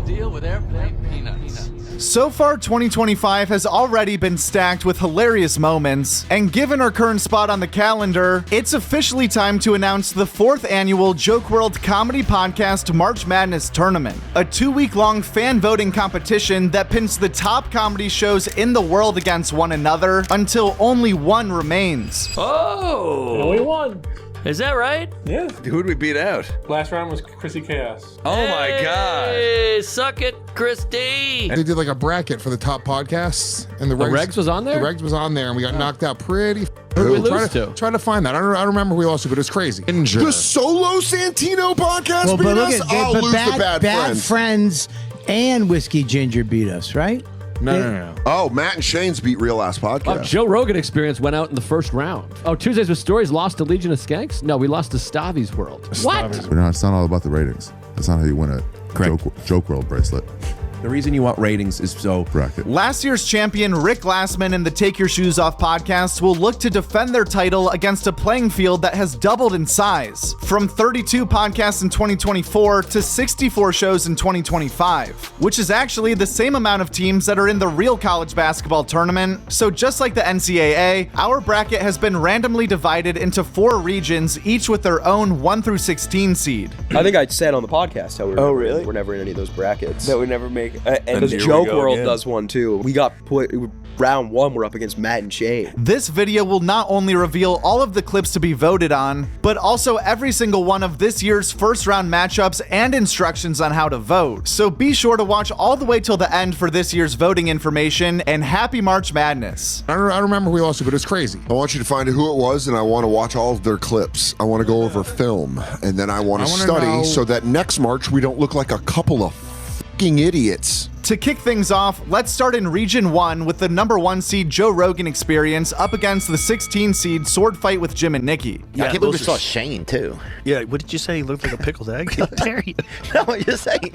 deal with airplane peanuts? So far, 2025 has already been stacked with hilarious moments, and given our current spot on the calendar, it's officially time to announce the 4th annual Joke World Comedy Podcast March Madness Tournament, a 2-week-long fan voting competition that pins the top comedy shows in the world against one another until only one remains. Oh! And we won. Is that right? Yeah. Who'd we beat out? Last round was Chrissy Chaos. Oh my God. Hey, suck it, Christy. They did like a bracket for the top podcasts, and the Regs was on there? The Regs was on there, and we got knocked out pretty. Who did we lose to? Try to find that. I don't remember who we lost to, but it's crazy. The Solo Santino podcast Well, beat but look us? at I'll but lose the bad friends. and Whiskey Ginger beat us, right? No. Oh, Matt and Shane's beat Real Ass Podcast. Oh, Joe Rogan Experience went out in the first round. Oh, Tuesdays with Stories lost to Legion of Skanks? No, we lost to Stavi's World. What? But no, it's not all about the ratings. That's not how you win a Joke World bracelet. The reason you want ratings is so bracket. Last year's champion Rick Glassman and the Take Your Shoes Off podcast will look to defend their title against a playing field that has doubled in size, from 32 podcasts in 2024 to 64 shows in 2025, which is actually the same amount of teams that are in the real college basketball tournament. So just like the NCAA, our bracket has been randomly divided into 4 regions, each with their own 1 through 16 seed. I think I'd said on the podcast how we're never in any of those brackets. That we never make. And because Joke World does one too. We got put round 1. We're up against Matt and Shane. This video will not only reveal all of the clips to be voted on, but also every single one of this year's first round matchups and instructions on how to vote. So be sure to watch all the way till the end for this year's voting information, and happy March Madness. I don't remember who we lost to, but it's crazy. I want you to find out who it was, and I want to watch all of their clips. I want to go over film, and then I want to study so that next March we don't look like a couple of fucking idiots. To kick things off, let's start in Region 1 with the number 1 seed Joe Rogan Experience up against the 16 seed Sword Fight with Jim and Nikki. Yeah, I can't believe we saw Shane too. Yeah, what did you say? He looked like a pickled egg? How dare you? No, I'm just saying.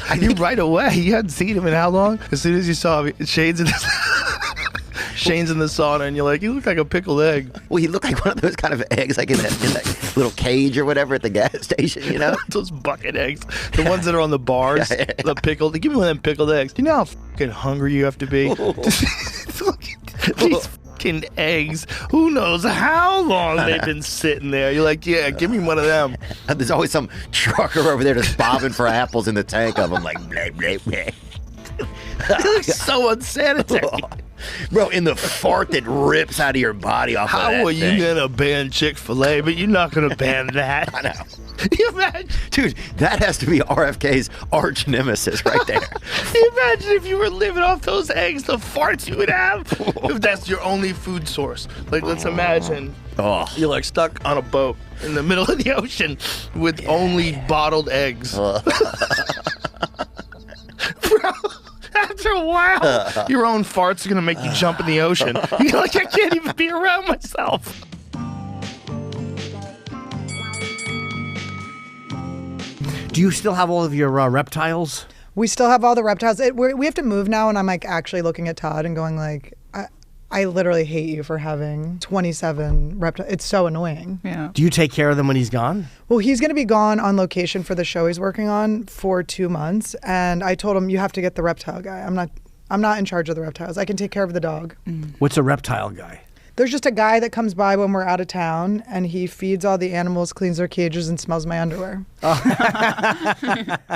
I knew right away. You hadn't seen him in how long? As soon as you saw him, Shane's in the sauna, and you're like, you look like a pickled egg. Well, he looked like one of those kind of eggs, like in that little cage or whatever at the gas station, you know? Those bucket eggs. The ones that are on the bars, the pickled. Give me one of them pickled eggs. Do you know how fucking hungry you have to be? These fucking eggs, who knows how long they've been sitting there. You're like, yeah, give me one of them. There's always some trucker over there just bobbing for apples in the tank of them, like, blah, blah, blah. It looks so unsanitary. Bro, in the fart that rips out of your body off of that How are thing. you gonna ban Chick-fil-A, but you're not gonna ban that? I know. You imagine? Dude, that has to be RFK's arch nemesis right there. You imagine if you were living off those eggs, the farts you would have? If that's your only food source. Like, let's imagine you're like stuck on a boat in the middle of the ocean with only bottled eggs. Bro, after a while, your own farts are gonna make you jump in the ocean. You're like, I can't even be around myself. Do you still have all of your reptiles? We still have all the reptiles. We have to move now, and I'm like actually looking at Todd and going like, I literally hate you for having 27 reptiles. It's so annoying. Yeah. Do you take care of them when he's gone? Well, he's going to be gone on location for the show he's working on for 2 months, and I told him you have to get the reptile guy. I'm not in charge of the reptiles. I can take care of the dog. What's a reptile guy? There's just a guy that comes by when we're out of town, and he feeds all the animals, cleans their cages, and smells my underwear.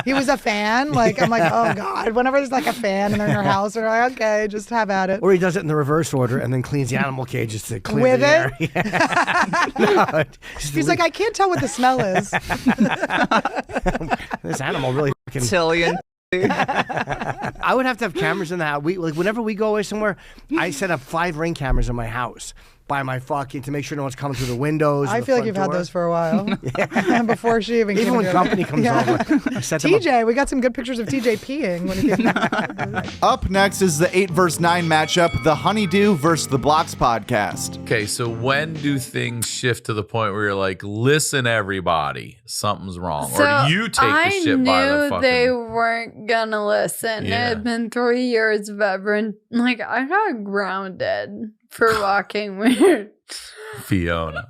He was a fan. Like, I'm like, oh God. Whenever there's like a fan and they're in their house, they're like, okay, just have at it. Or he does it in the reverse order and then cleans the animal cages to clear with the it. Air. No, he's like, I can't tell what the smell is. This animal really fucking Tillian. I would have to have cameras in the house. Whenever we go away somewhere, I set up 5 Ring cameras in my house by my fucking to make sure no one's coming through the windows. I feel like you've had those for a while. Before she even came when into company comes over. I set them TJ, we got some good pictures of TJ peeing when he came. Up next is the 8 vs 9 matchup, the Honeydew versus the Blocks podcast. Okay, so when do things shift to the point where you're like, listen, everybody, something's wrong? So or do you take the shit by the I knew fucking... they weren't gonna listen. Yeah. It had been 3 years of everyone. Like, I got grounded for walking weird. Fiona.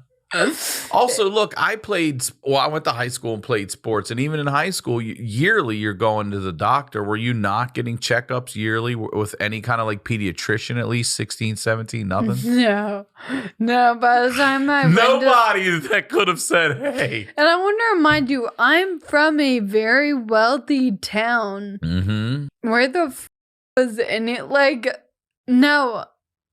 Also, look, I went to high school and played sports. And even in high school, yearly, you're going to the doctor. Were you not getting checkups yearly with any kind of like pediatrician, at least 16, 17, nothing? No. By the time I Nobody that could have said, hey. And I wonder, mind you, I'm from a very wealthy town. Mm-hmm. Where the was in it? Like, no,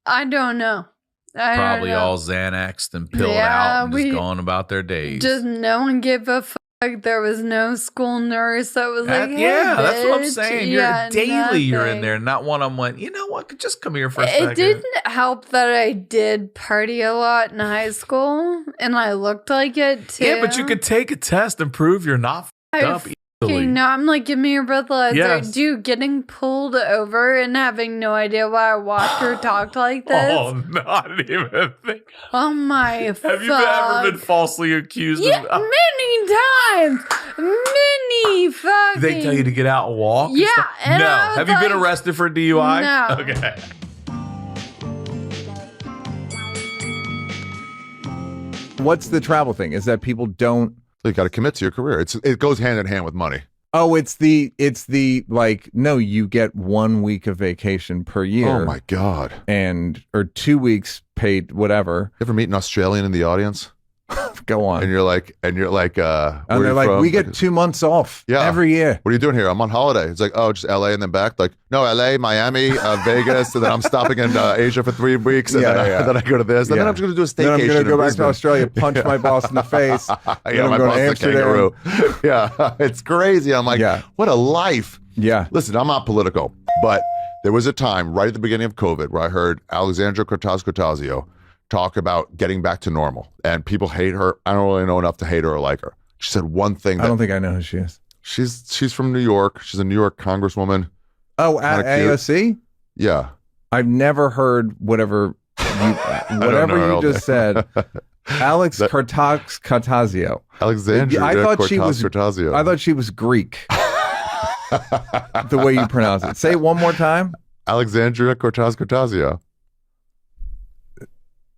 I don't know. Probably all Xanaxed and pilled out and just going about their days. Just no one gave a fuck. There was no school nurse that was like, hey, that's what I'm bitch. saying. You're in there. Not one of them went, you know what, just come here for a second. It didn't help that I did party a lot in high school, and I looked like it too. Yeah, but you could take a test and prove you're not fucked up easily. No, I'm like, give me your breathalyzer. Yes. Dude, getting pulled over and having no idea why I walked or talked like this. Oh, no, I didn't even think. Oh my Have you ever been falsely accused of? Many times. Many fucking. They tell you to get out and walk? Yeah. And no. Have you been arrested for DUI? No. Okay. What's the travel thing? Is that people don't. You got to commit to your career. It goes hand in hand with money. Oh, it's the like, no, you get 1 week of vacation per year. Oh my God. Or 2 weeks paid, whatever. You ever meet an Australian in the audience? Go on. And you're like, and they're like, we get 2 months off every year. What are you doing here? I'm on holiday. It's like, oh, just LA and then back. Like, no, LA, Miami, Vegas, and then I'm stopping in Asia for 3 weeks, and then I go to this, and then I'm just going to do a staycation. Then I'm going to go back Brisbane. to Australia, punch my boss in the face. Yeah, then my I'm going boss to is a kangaroo. Yeah, it's crazy. I'm like, what a life. Yeah. Listen, I'm not political, but there was a time right at the beginning of COVID where I heard Alexandra Cortez-Ocasio talk about getting back to normal, and people hate her. I don't really know enough to hate her or like her. She said one thing. I don't think I know who she is. She's from New York. She's a New York congresswoman. Oh, at AOC? Yeah. I've never heard whatever you just said. Alex Cortez-Ocasio. Alexandria I thought she was Cortez-Ocasio. I thought she was Greek. The way you pronounce it. Say it one more time. Alexandria Cortez-Ocasio.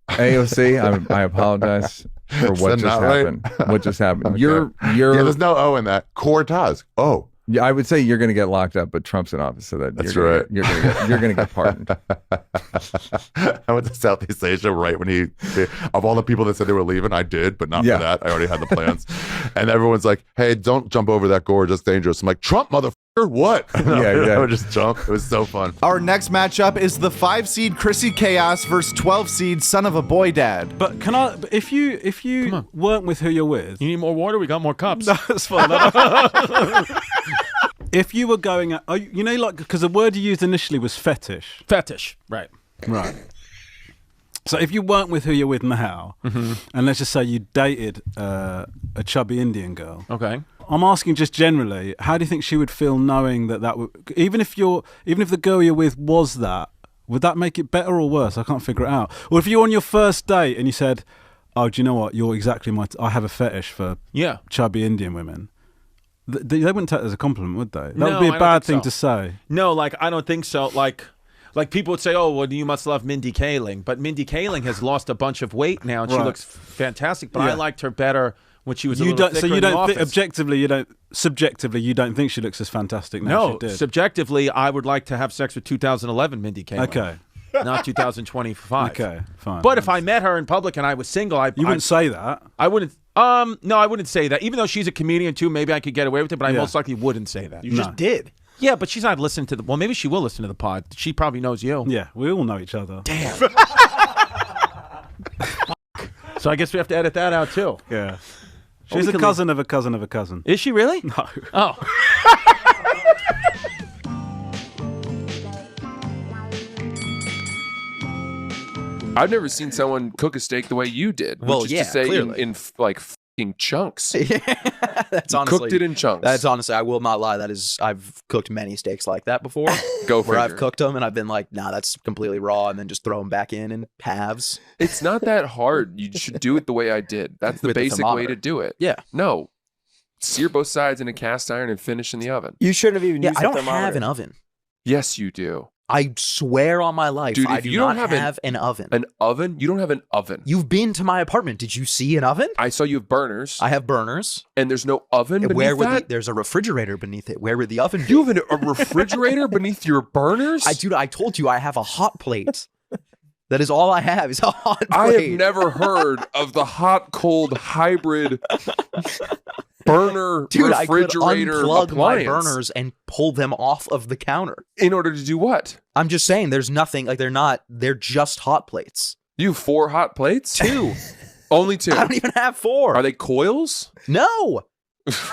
AOC, I apologize for what just happened. Right? What just happened? Okay. You're there's no O in that. Cortez. Oh. Yeah, I would say you're going to get locked up, but Trump's in office, so that's you're right. You're going to get pardoned. I went to Southeast Asia right when of all the people that said they were leaving, I did, but not for that. I already had the plans. And everyone's like, hey, don't jump over that gorge. That's dangerous. I'm like, Trump, motherfucker, what? I would just jump. It was so fun. Our next matchup is the 5-seed Chrissy Chaos versus 12-seed Son of a Boy Dad. But if you weren't with who you're with, you need more water. We got more cups. That's fine. If you were going, because the word you used initially was fetish. Fetish, right. So if you weren't with who you're with now, and let's just say you dated a chubby Indian girl. Okay. I'm asking just generally, how do you think she would feel knowing that would, even if the girl you're with was that, would that make it better or worse? I can't figure it out. Or if you're on your first date and you said, oh, do you know what? You're exactly I have a fetish for chubby Indian women. They wouldn't take it as a compliment, would they? That would be a bad thing to say. No, I don't think so. Like people would say, oh, well, you must love Mindy Kaling. But Mindy Kaling has lost a bunch of weight now, and she looks fantastic. But I liked her better when she was a little thicker in the office. Subjectively, you don't think she looks as fantastic now as she did? Subjectively, I would like to have sex with 2011 Mindy Kaling. Okay. Not 2025. Okay, fine. But if I met her in public and I was single, you wouldn't say that. I wouldn't. No, I wouldn't say that. Even though she's a comedian too, maybe I could get away with it. But I most likely wouldn't say that. You just did. Yeah, but she's not listening to the. Well, maybe she will listen to the pod. She probably knows you. Yeah, we all know each other. Damn. So I guess we have to edit that out too. Yeah. She's a cousin of a cousin of a cousin. Is she really? No. Oh. I've never seen someone cook a steak the way you did. Well, which is to say clearly. in like f***ing chunks. That's honestly cooked it in chunks. That's honestly, I will not lie. That is, I've cooked many steaks like that before. Go where figure. I've cooked them and I've been like, nah, that's completely raw, and then just throw them back in halves. It's not that hard. You should do it the way I did. That's the basic way to do it. Yeah. No. Sear both sides in a cast iron and finish in the oven. You shouldn't have even used I a don't thermometer. have an oven. Yes, you do. I swear on my life, Dude, I if do you don't not have an oven. An oven? You don't have an oven. You've been to my apartment. Did you see an oven? I saw you have burners. I have burners. And there's no oven beneath Where would that? there's a refrigerator beneath it. Where would the oven be? You have a refrigerator beneath your burners? I told you I have a hot plate. That is all I have is a hot plate. I have never heard of the hot-cold hybrid burner Dude, refrigerator I could unplug appliance. my burners and pull them off of the counter. In order to do what? I'm just saying there's nothing, like they're just hot plates. You have 4 hot plates? 2. Only 2? I don't even have 4. Are they coils? No.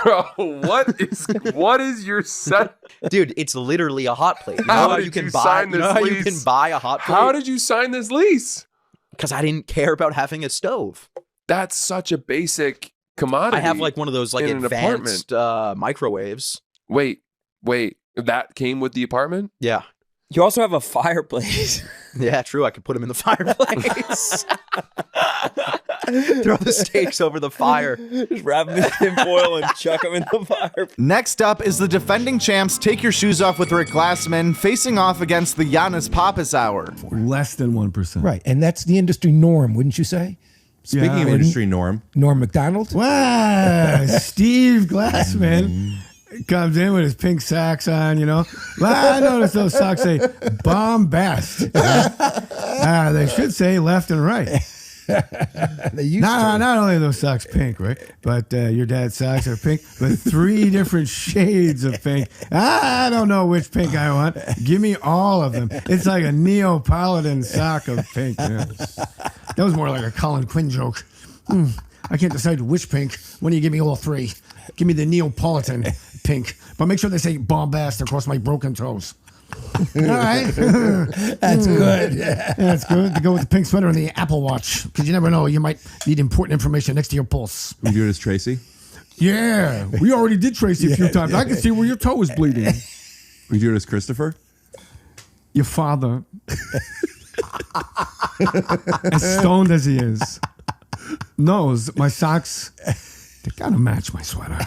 Bro, what is your set? Dude, it's literally a hot plate. You know How how did you can you buy sign you know this how you lease? can buy a hot plate? How did you sign this lease? Because I didn't care about having a stove. That's such a basic commodity. I have like one of those like in an advanced microwaves. Wait, that came with the apartment? Yeah. You also have a fireplace. Yeah, true. I could put them in the fireplace. Throw the steaks over the fire. Just wrap them in tinfoil and chuck them in the fire. Next up is the defending champs Take Your Shoes Off with Rick Glassman facing off against the Giannis Pappas Hour. Less than 1%. Right, and that's the industry norm, wouldn't you say? Speaking of industry norm. Norm McDonald? Wow, Steve Glassman comes in with his pink socks on, you know. Well, I noticed those socks say bombast. They should say left and right. They used to. Not only are those socks pink, right? But your dad's socks are pink, but 3 different shades of pink. I don't know which pink I want. Give me all of them. It's like a Neapolitan sock of pink. You know? That was more like a Colin Quinn joke. I can't decide which pink. When do you give me all 3? Give me the Neapolitan pink. But make sure they say bombast across my broken toes. All right. That's good. That's good to go with the pink sweater and the Apple Watch, because you never know, you might need important information next to your pulse. We do it as Tracy? Yeah, we already did Tracy a few times. I can see where your toe is bleeding. We do it as Christopher? Your father, as stoned as he is, knows my socks, they gotta match my sweater.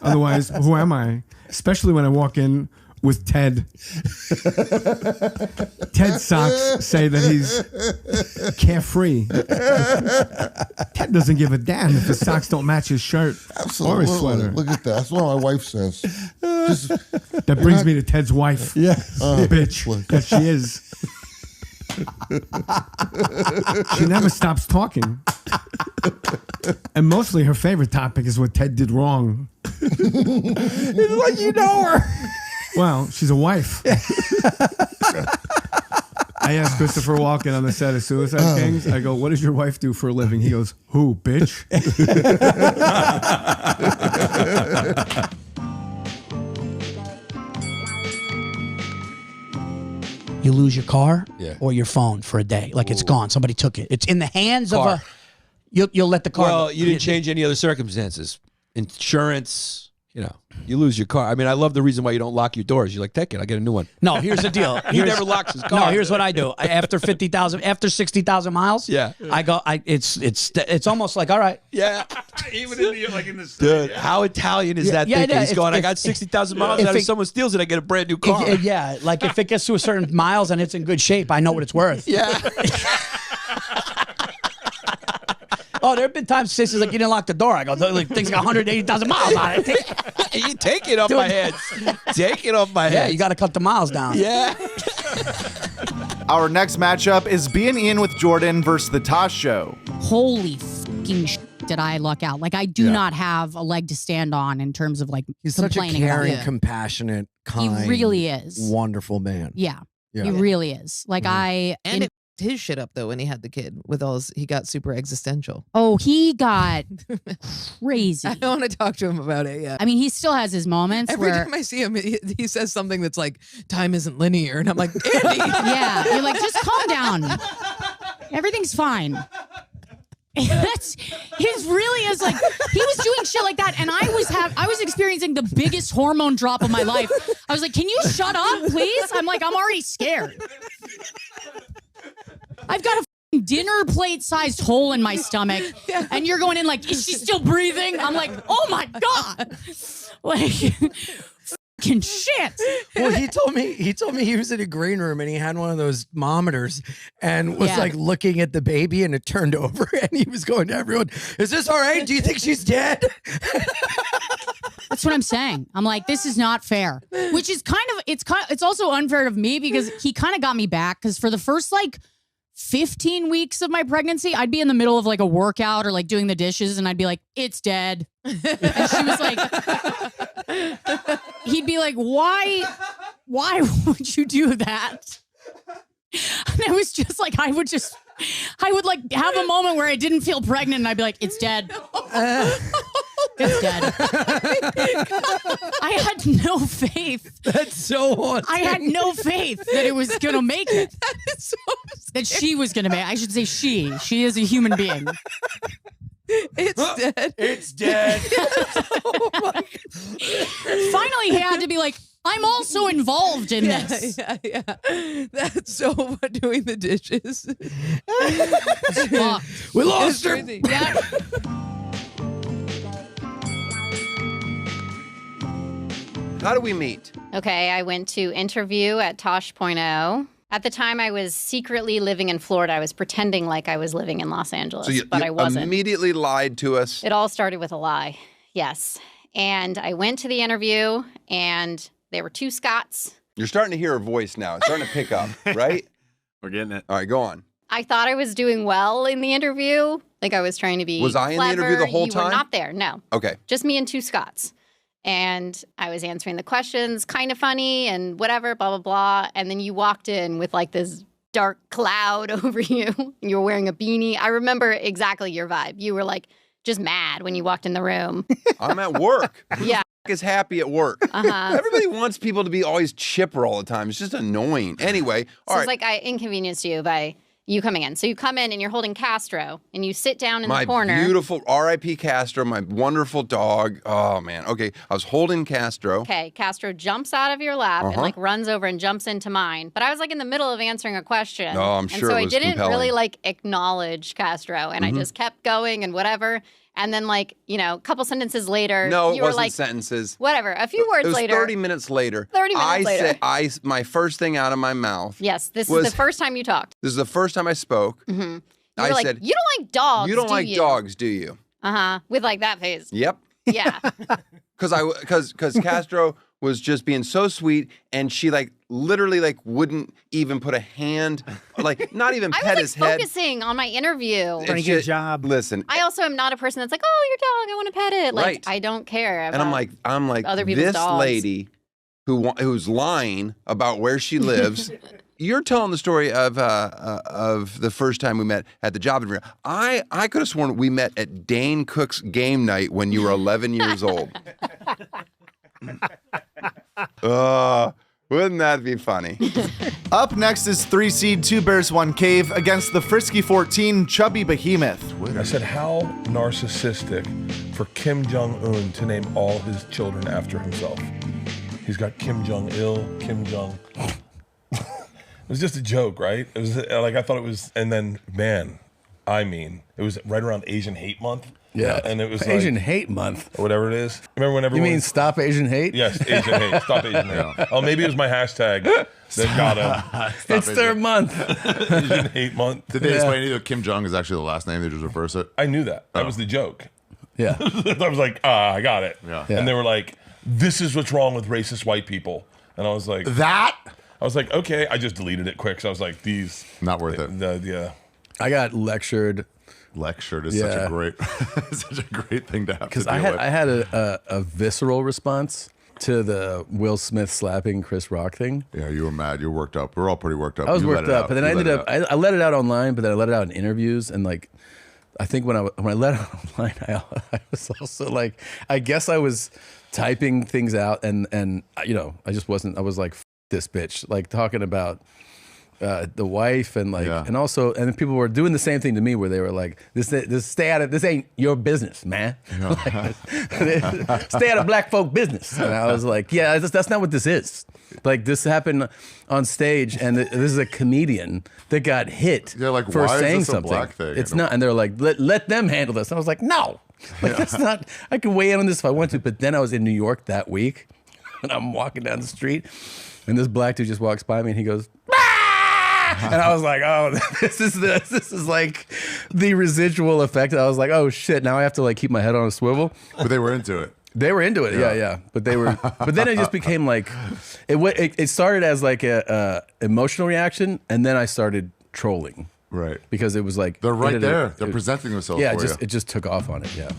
Otherwise, who am I? Especially when I walk in with Ted. Ted's socks say that he's carefree. Ted doesn't give a damn if his socks don't match his shirt or his sweater. Look at that. That's what my wife says. That brings me to Ted's wife. Yeah. Bitch that she is. She never stops talking. And mostly her favorite topic is what Ted did wrong. It's like you know her. Well, she's a wife. I asked Christopher Walken on the set of Suicide Kings, I go, what does your wife do for a living? He goes, who, bitch? You lose your car or your phone for a day. Like it's gone. Somebody took it. It's in the hands of a... You'll let the car... Well, you didn't change any other circumstances. Insurance, you know, you lose your car. I mean, I love the reason why you don't lock your doors. You're like, take it, I'll get a new one. No, here's the deal. He never locks his car. No, here's what I do. After 60,000 miles, I go. It's almost like, all right. Yeah. Even in the Dude, how Italian is that thinking? He's going, I got 60,000 miles. If someone steals it, I get a brand new car. Yeah, like if it gets to a certain miles and it's in good shape, I know what it's worth. Yeah. Oh, there have been times Sissy's like, you didn't lock the door. I go, like, thing's got 180,000 miles on it. You take it off my head. Take it off my head. Yeah, you got to cut the miles down. Yeah. Our next matchup is B and Ian with Jordan versus the Tosh Show. Holy fucking did I luck out. Like, I do not have a leg to stand on in terms of, like, He's such a complaining about caring, it. compassionate, kind. He really is. Wonderful man. Yeah. Yeah. He really is. Like, And it his shit up though when he had the kid with all his, he got super existential. Oh, he got crazy. I don't want to talk to him about it yet. I mean, he still has his moments Every where time I see him, he says something that's like, time isn't linear. And I'm like, Andy. Yeah, you're like, just calm down. Everything's fine. His really is like, he was doing shit like that, and I was experiencing the biggest hormone drop of my life. I was like, can you shut up, please? I'm like, I'm already scared. I've got a dinner plate sized hole in my stomach, and you're going in like, is she still breathing? I'm like, oh my God. Like, fucking shit. Well, he told me he was in a green room and he had one of those monitors and was like looking at the baby, and it turned over and he was going to everyone, "Is this all right? Do you think she's dead?" That's what I'm saying. I'm like, this is not fair. Which is it's also unfair of me because he kind of got me back, because for the first like 15 weeks of my pregnancy, I'd be in the middle of like a workout or like doing the dishes, and I'd be like, "It's dead." And she was like, he'd be like, why would you do that? And it was just like, I would like have a moment where I didn't feel pregnant, and I'd be like, "It's dead." It's dead. I had no faith. That's so awesome. I had no faith that it was going to make it. That is so That she was going to make it. I should say she. She is a human being. It's dead. It's dead. Oh my God. Finally, he had to be like, "I'm also involved in this." Yeah. That's so fun doing the dishes. We lost her. Yeah. How do we meet? Okay, I went to interview at Tosh.0. At the time, I was secretly living in Florida. I was pretending like I was living in Los Angeles, but I wasn't. Immediately lied to us. It all started with a lie, yes. And I went to the interview, and there were two Scots. You're starting to hear her voice now. It's starting to pick up, right? We're getting it. All right, go on. I thought I was doing well in the interview. Like I was trying to be Was I in the interview the whole You time? were not there, no. Okay. Just me and two Scots. And I was answering the questions, kind of funny and whatever, blah, blah, blah. And then you walked in with like this dark cloud over you. You were wearing a beanie. I remember exactly your vibe. You were like just mad when you walked in the room. I'm at work. Yeah. Is happy at work. Everybody wants people to be always chipper all the time. It's just annoying. Anyway, all So right. it's like I inconvenienced you by you coming in. So you come in and you're holding Castro and you sit down in My the corner. beautiful R.I.P. Castro, my wonderful dog. Oh, man. Okay, I was holding Castro. Okay, Castro jumps out of your lap and Uh-huh. like runs over and jumps into mine. But I was like in the middle of answering a question. Oh, I'm sure And so it was I didn't compelling. really like acknowledge Castro, and I Mhm. just kept going and whatever. And then like, you know, a couple sentences later, No, it you were wasn't like, sentences. whatever, a few words It was later. 30 minutes later. 30 minutes later. My first thing out of my mouth. Yes, this was- is the first time you talked. This is the first time I spoke. Mm-hmm. You I were like, said, you don't like dogs, "You don't do like you? dogs, do you?" Uh-huh, with like that face. Yep. Yeah. Because Castro was just being so sweet, and she like literally like wouldn't even put a hand, like not even I pet was his like head. focusing on my interview. It's just- Listen, I also am not a person that's like, "Oh, your dog, I want to pet it." Like, Right. I don't care. and I'm like, other people's this dogs. lady who's lying about where she lives. You're telling the story of the first time we met at the job interview. I could have sworn we met at Dane Cook's game night when you were 11 years old. Wouldn't that be funny? Up next is 3 seed 2 Bears 1 Cave against the Frisky 14 Chubby Behemoth. I said, how narcissistic for Kim Jong-un to name all his children after himself. He's got Kim Jong-il, Kim Jong. It was just a joke, right? It was like, I thought it was, and then, man, it was right around Asian Hate Month. Yeah, and it was Asian like, Hate Month, or whatever it is. Remember when You everyone? mean Stop Asian Hate? Yes, Asian Hate. Stop Asian Hate. Oh, maybe it was my hashtag that got him. It's their month. Asian Hate Month. Did they explain to you that Kim Jong is actually the last name? They just reverse it? I knew that. That was the joke. Yeah. I was like, I got it. Yeah. And they were like, this is what's wrong with racist white people. And I was like, that? I was like, okay. I just deleted it quick. So I was like, these. Not worth it. Yeah. I got lectured. Lectured is such a great thing to have. Because to I deal had with. I had a visceral response to the Will Smith slapping Chris Rock thing. Yeah, you were mad. You were worked up. We're all pretty worked up. I was You let worked it up, out. but then You I let ended it up out. I let it out online, but then I let it out in interviews, and like I think when I let it out online, I was also like, I guess I was typing things out, and you know, I just wasn't. I was like, F this bitch, like talking about the wife, and like, and also, and then people were doing the same thing to me, where they were like, this stay out of, this ain't your business, man. Like, stay out of black folk business. And I was like, yeah, that's not what this is. Like, this happened on stage, and this is a comedian that got hit like, for why is saying this a something. black thing? It's not, and they're like, let them handle this. And I was like, no, like, that's not. I can weigh in on this if I want to. But then I was in New York that week. and I'm walking down the street, and this black dude just walks by me, and he goes, and I was like, oh, this is like the residual effect. I was like, oh shit, now I have to like keep my head on a swivel. But they were into it. They were into it, yeah. But they were, but then it just became like, it started as like a emotional reaction, and then I started trolling. Right. Because it was like they're right there. They're presenting themselves. Yeah, for you. it just took off on it. Yeah.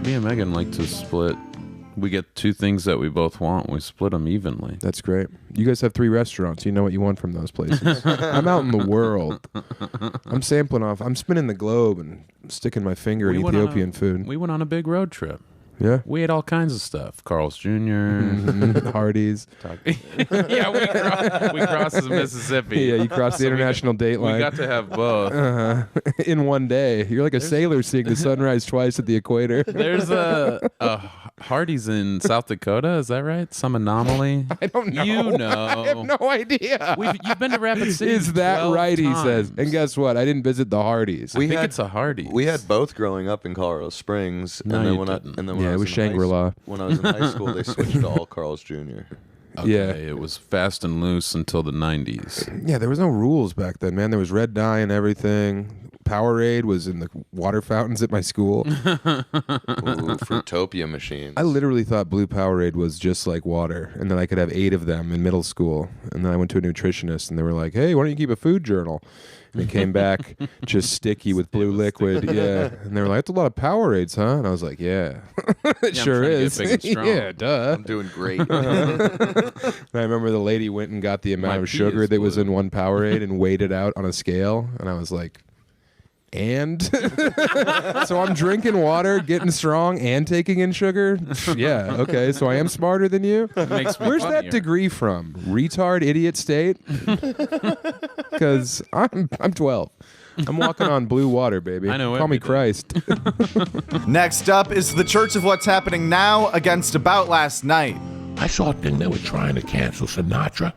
Me and Megan like to split. We get two things that we both want. We split them evenly. That's great. You guys have 3 restaurants. You know what you want from those places. I'm out in the world. I'm sampling off. I'm spinning the globe and sticking my finger in Ethiopian food. We went on a big road trip. Yeah. We ate all kinds of stuff. Carl's Jr. Hardee's. Yeah, we crossed the Mississippi. Yeah, you crossed the international date line. We got to have both. In one day. You're like a sailor seeing the sunrise twice at the equator. There's a Hardee's in South Dakota. Is that right? Some anomaly? I don't know. You know. I have no idea. You've been to Rapid City. Is that right, times. he says. And guess what? I didn't visit the Hardee's. I think it's a Hardee's. We had both growing up in Colorado Springs. No, and then you when didn't. I it was Shangri-La. When I was in high school, they switched to all Carl's Jr. Okay, Yeah. it was fast and loose until the 90s. Yeah, there was no rules back then, man. There was red dye and everything. Powerade was in the water fountains at my school. Ooh, Fruitopia machines. I literally thought blue Powerade was just like water, and then I could have 8 of them in middle school. And then I went to a nutritionist, and they were like, "Hey, why don't you keep a food journal?" And it came back just sticky with blue liquid. Yeah, and they were like, "That's a lot of Powerades, huh?" And I was like, "Yeah, it Yeah, I'm sure trying to get is. big and strong. Yeah, duh." I'm doing great. And I remember the lady went and got the amount My of pee sugar is that was in one Powerade and weighed it out on a scale, and I was like, and so I'm drinking water, getting strong, and taking in sugar. Yeah, okay. So I am smarter than you. Makes me Where's funnier. that degree from? Retard, idiot state. Because I'm 12. I'm walking on blue water, baby. I know Call me everything. Christ. Next up is the Church of What's Happening Now against About Last Night. I saw a thing they were trying to cancel Sinatra,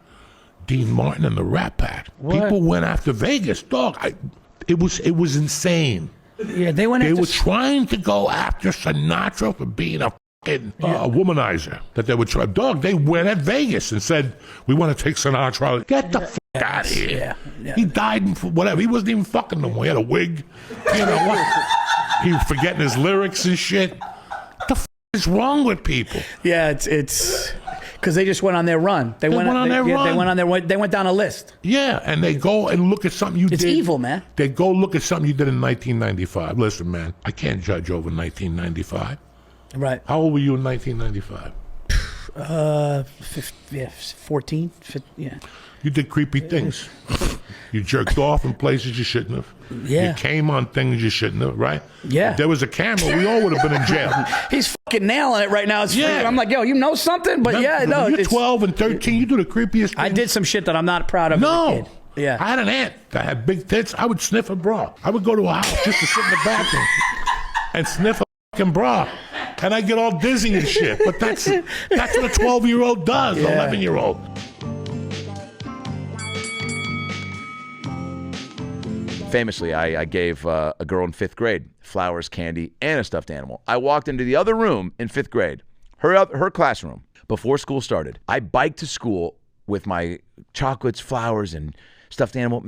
Dean Martin, and the Rat Pack. What? People went after Vegas, dog. It was insane. Yeah, they went They after were trying to go after Sinatra for being a fucking womanizer. That they would try. Dog, they went at Vegas and said, "We want to take Sinatra. Get the fuck out of here." Yeah. He died in whatever. He wasn't even fucking no more. He had a wig. You know what? He was forgetting his lyrics and shit. What the fuck is wrong with people? Yeah, it's because they just went on their run. They went on their run. They went on their. They went down a list. Yeah, and they go and look at something you did. It's evil, man. They go look at something you did in 1995. Listen, man, I can't judge over 1995. Right. How old were you in 1995? 14. Yeah. You did creepy things. You jerked off in places you shouldn't have. Yeah. You came on things you shouldn't have, right? Yeah. If there was a camera, we all would have been in jail. He's fucking nailing it right now. It's Yeah. I'm like, yo, you know something? But yeah, no. You're it's 12 and 13. You do the creepiest things. I did some shit that I'm not proud of as a No. kid. Yeah. I had an aunt that had big tits. I would sniff a bra. I would go to a house just to sit in the bathroom and sniff a fucking bra. And I get all dizzy and shit. But that's what a 12-year-old does, an 11-year-old. Famously, I gave a girl in 5th grade flowers, candy, and a stuffed animal. I walked into the other room in 5th grade, her classroom, before school started. I biked to school with my chocolates, flowers, and stuffed animal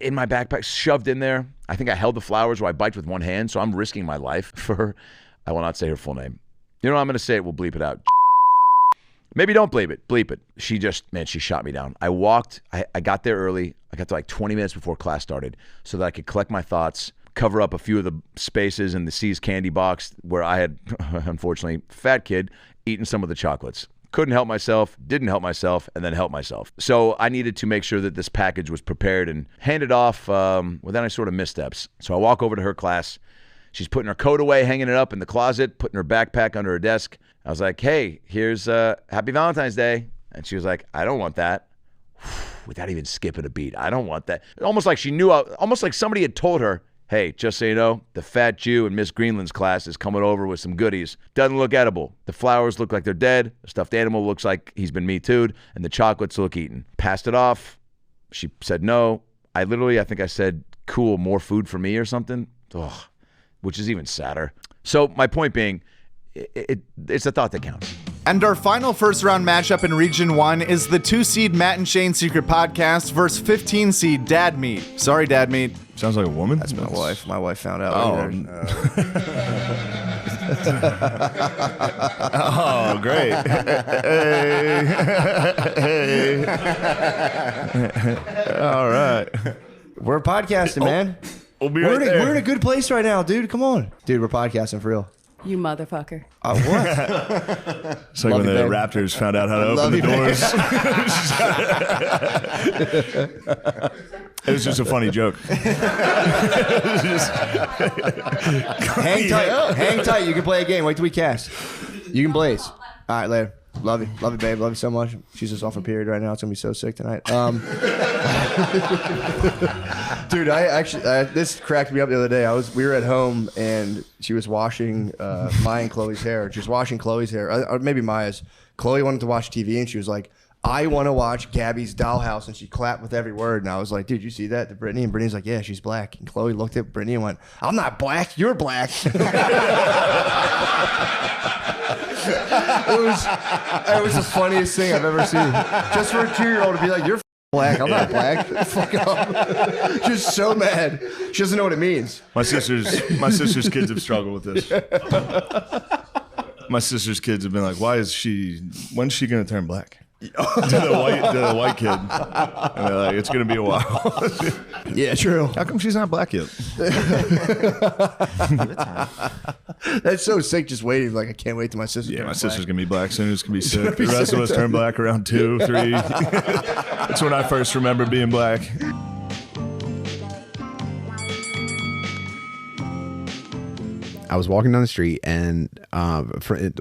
in my backpack, shoved in there. I think I held the flowers while I biked with one hand, so I'm risking my life for her. I will not say her full name. You know what I'm going to say? It. We'll bleep it out. Maybe don't bleep it. Bleep it. She shot me down. I walked. I got there early. I got to like 20 minutes before class started so that I could collect my thoughts, cover up a few of the spaces in the C's candy box where I had, unfortunately, fat kid, eaten some of the chocolates. Couldn't help myself, didn't help myself, and then helped myself. So I needed to make sure that this package was prepared and handed off without any sort of missteps. So I walk over to her class. She's putting her coat away, hanging it up in the closet, putting her backpack under her desk. I was like, hey, here's Happy Valentine's Day. And she was like, I don't want that. Without even skipping a beat. I don't want that. Almost like she knew, almost like somebody had told her, hey, just so you know, the fat Jew in Miss Greenland's class is coming over with some goodies. Doesn't look edible. The flowers look like they're dead. The stuffed animal looks like he's been Me Too'd. And the chocolates look eaten. Passed it off. She said no. I think I said, cool, more food for me or something. Ugh. which is even sadder. So my point being, it's a thought that counts. And our final first round matchup in Region 1 is the 2-seed Matt and Shane Secret Podcast versus 15-seed Dad Meat. Sorry, Dad Meat. Sounds like a woman. That's my wife. My wife found out. Oh, oh great. Hey. All right. We're podcasting, man. We'll be right there. We're in a good place right now, dude. Come on. Dude, we're podcasting for real. You motherfucker. What? It's like when the Raptors found out how to open the doors. It was just a funny joke. Hang tight. Hang tight. You can play a game. Wait till we cast. You can blaze. All right, later. Love you, babe. Love you so much. She's just off her period right now. It's gonna be so sick tonight. Dude, I actually this cracked me up the other day. We were at home and she was washing Maya and Chloe's hair. She was washing Chloe's hair, or maybe Maya's. Chloe wanted to watch TV and she was like, "I want to watch Gabby's Dollhouse," and she clapped with every word. And I was like, "Dude, you see that to Brittany?" And Brittany's like, "Yeah, she's black." And Chloe looked at Brittany and went, "I'm not black. You're black." It was the funniest thing I've ever seen. Just for a 2-year-old to be like, "You're black. I'm not black." Fuck up. Just so mad. She doesn't know what it means. My sister's kids have struggled with this. My sister's kids have been like, when's she going to turn black? to the white kid. And they're like, it's going to be a while. Yeah, true. How come she's not black yet? That's so sick just waiting. Like, I can't wait till my sister. Yeah, my sister's going to be black soon. It's going to be sick. The rest of us turn black around 2, 3. That's when I first remember being black. I was walking down the street and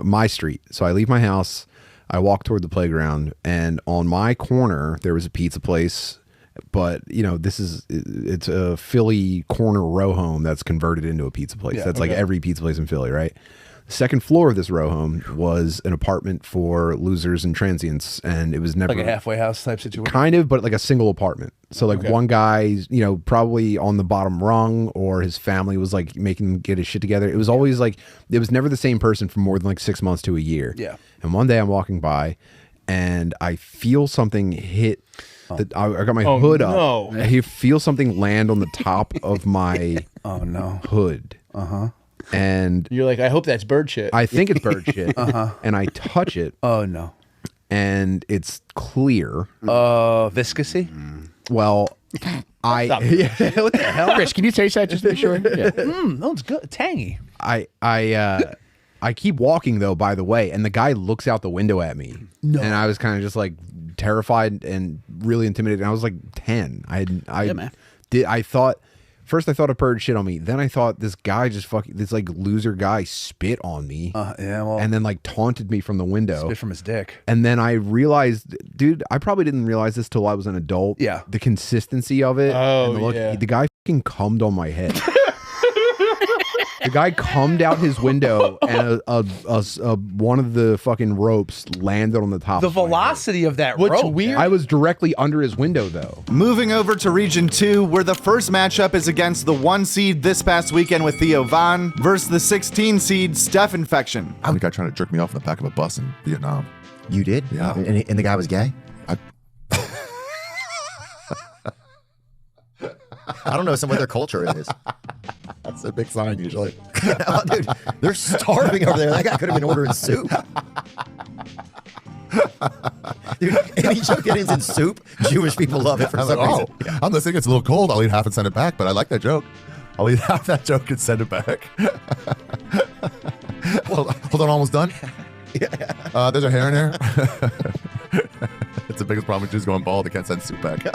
my street. So I leave my house. I walk toward the playground, and on my corner there was a pizza place, but it's a Philly corner row home that's converted into a pizza place. That's like every pizza place in Philly, right? The second floor of this row home was an apartment for losers and transients, and it was never like a halfway house type situation. Kind of, but like a single apartment. So like one guy, probably on the bottom rung, or his family was like making him get his shit together. It was always like, it was never the same person for more than like 6 months to a year. Yeah. And one day I'm walking by and I feel something hit. I got my hood up. No. I feel something land on the top of my hood. Uh-huh. And you're like, I hope that's bird shit. I think it's bird shit. And I touch it. Oh no. And it's clear. Viscousy? Well, what the hell? Chris, can you taste that just to be sure? Yeah. That one's good. Tangy. I keep walking though, by the way, and the guy looks out the window at me. No. And I was kind of just like terrified and really intimidated. And I was like 10. First I thought a bird shit on me. Then I thought this guy this like loser guy spit on me. And then like taunted me from the window. Spit from his dick. And then I realized, dude, I probably didn't realize this till I was an adult. Yeah. The consistency of it. Oh, and the look, yeah. The guy fucking cummed on my head. The guy cummed out his window, and one of the fucking ropes landed on the top. The velocity of that rope. Weird. I was directly under his window, though. Moving over to Region 2, where the first matchup is against the 1-seed this past weekend with Theo Von versus the 16-seed Steph Infection. I had a guy trying to jerk me off in the back of a bus in Vietnam. You did? Yeah. And the guy was gay? I don't know what their culture is. That's a big sign usually. Oh, dude, they're starving over there. That guy could have been ordering soup. Dude, any joke that ends in soup, Jewish people love it for some reason. I'm listening. It's a little cold. I'll eat half and send it back, but I like that joke. I'll eat half that joke and send it back. Hold on, almost done? There's a hair in there. It's the biggest problem with Jews going bald. They can't send soup back.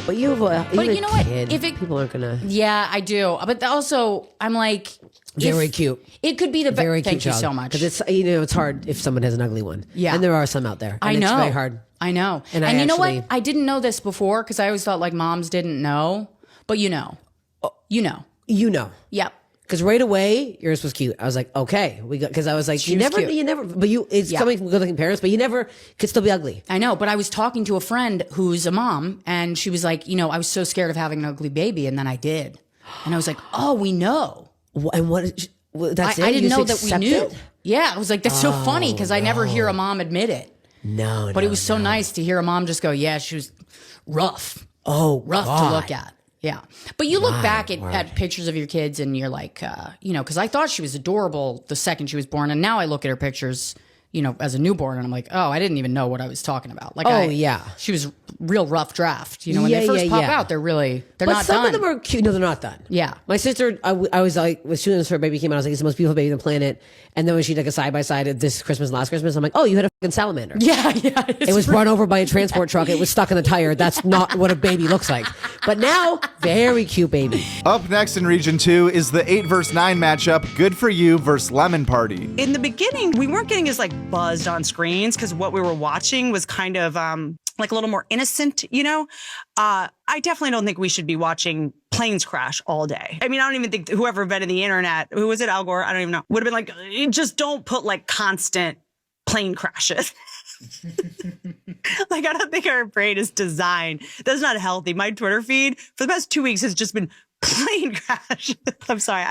But you know what? If people aren't gonna. Yeah, I do. But also, I'm like, Very cute. It could be the Very cute Thank you child. so much. Because it's it's hard if someone has an ugly one. Yeah. And there are some out there. I And know. It's very hard. I know. And you know what? I didn't know this before because I always thought like moms didn't know. But you know. You know. You know. Yep. Because right away, yours was cute. I was like, okay, we got, because I was like, She you was never, cute. but it's Yeah. coming from good looking parents, but you never could still be ugly. I know, but I was talking to a friend who's a mom, and she was like, I was so scared of having an ugly baby, and then I did. And I was like, oh, we know. And what? That's I it? didn't You know just that we accept knew. it? Yeah, I was like, that's so funny because I never hear a mom admit it. No, But it was so nice to hear a mom just go, yeah, she was rough. Oh, rough God. to look at. Yeah. But you look back at pictures of your kids and you're like, because I thought she was adorable the second she was born. And now I look at her pictures, as a newborn and I'm like, oh, I didn't even know what I was talking about. Like, she was real rough draft. When they first pop out, they're But not some done. of them are cute. No, they're not done. Yeah. My sister, I was like, as soon as her baby came out, I was like, it's the most beautiful baby on the planet. And then when she did like a side by side of this Christmas and last Christmas, I'm like, oh, you had a fucking salamander. Yeah. It was run over by a transport truck. It was stuck in the tire. That's not what a baby looks like. But now, very cute baby. Up next in Region 2 is the 8 vs 9 matchup, Good For You versus Lemon Party. In the beginning, we weren't getting as buzzed on screens because what we were watching was kind of like a little more innocent, I definitely don't think we should be watching planes crash all day. I mean, I don't even think whoever invented the internet, who was it, Al Gore? I don't even know, would have been like, just don't put constant plane crashes. I don't think our brain is designed. That's not healthy. My Twitter feed for the past 2 weeks has just been plane crash. I'm sorry.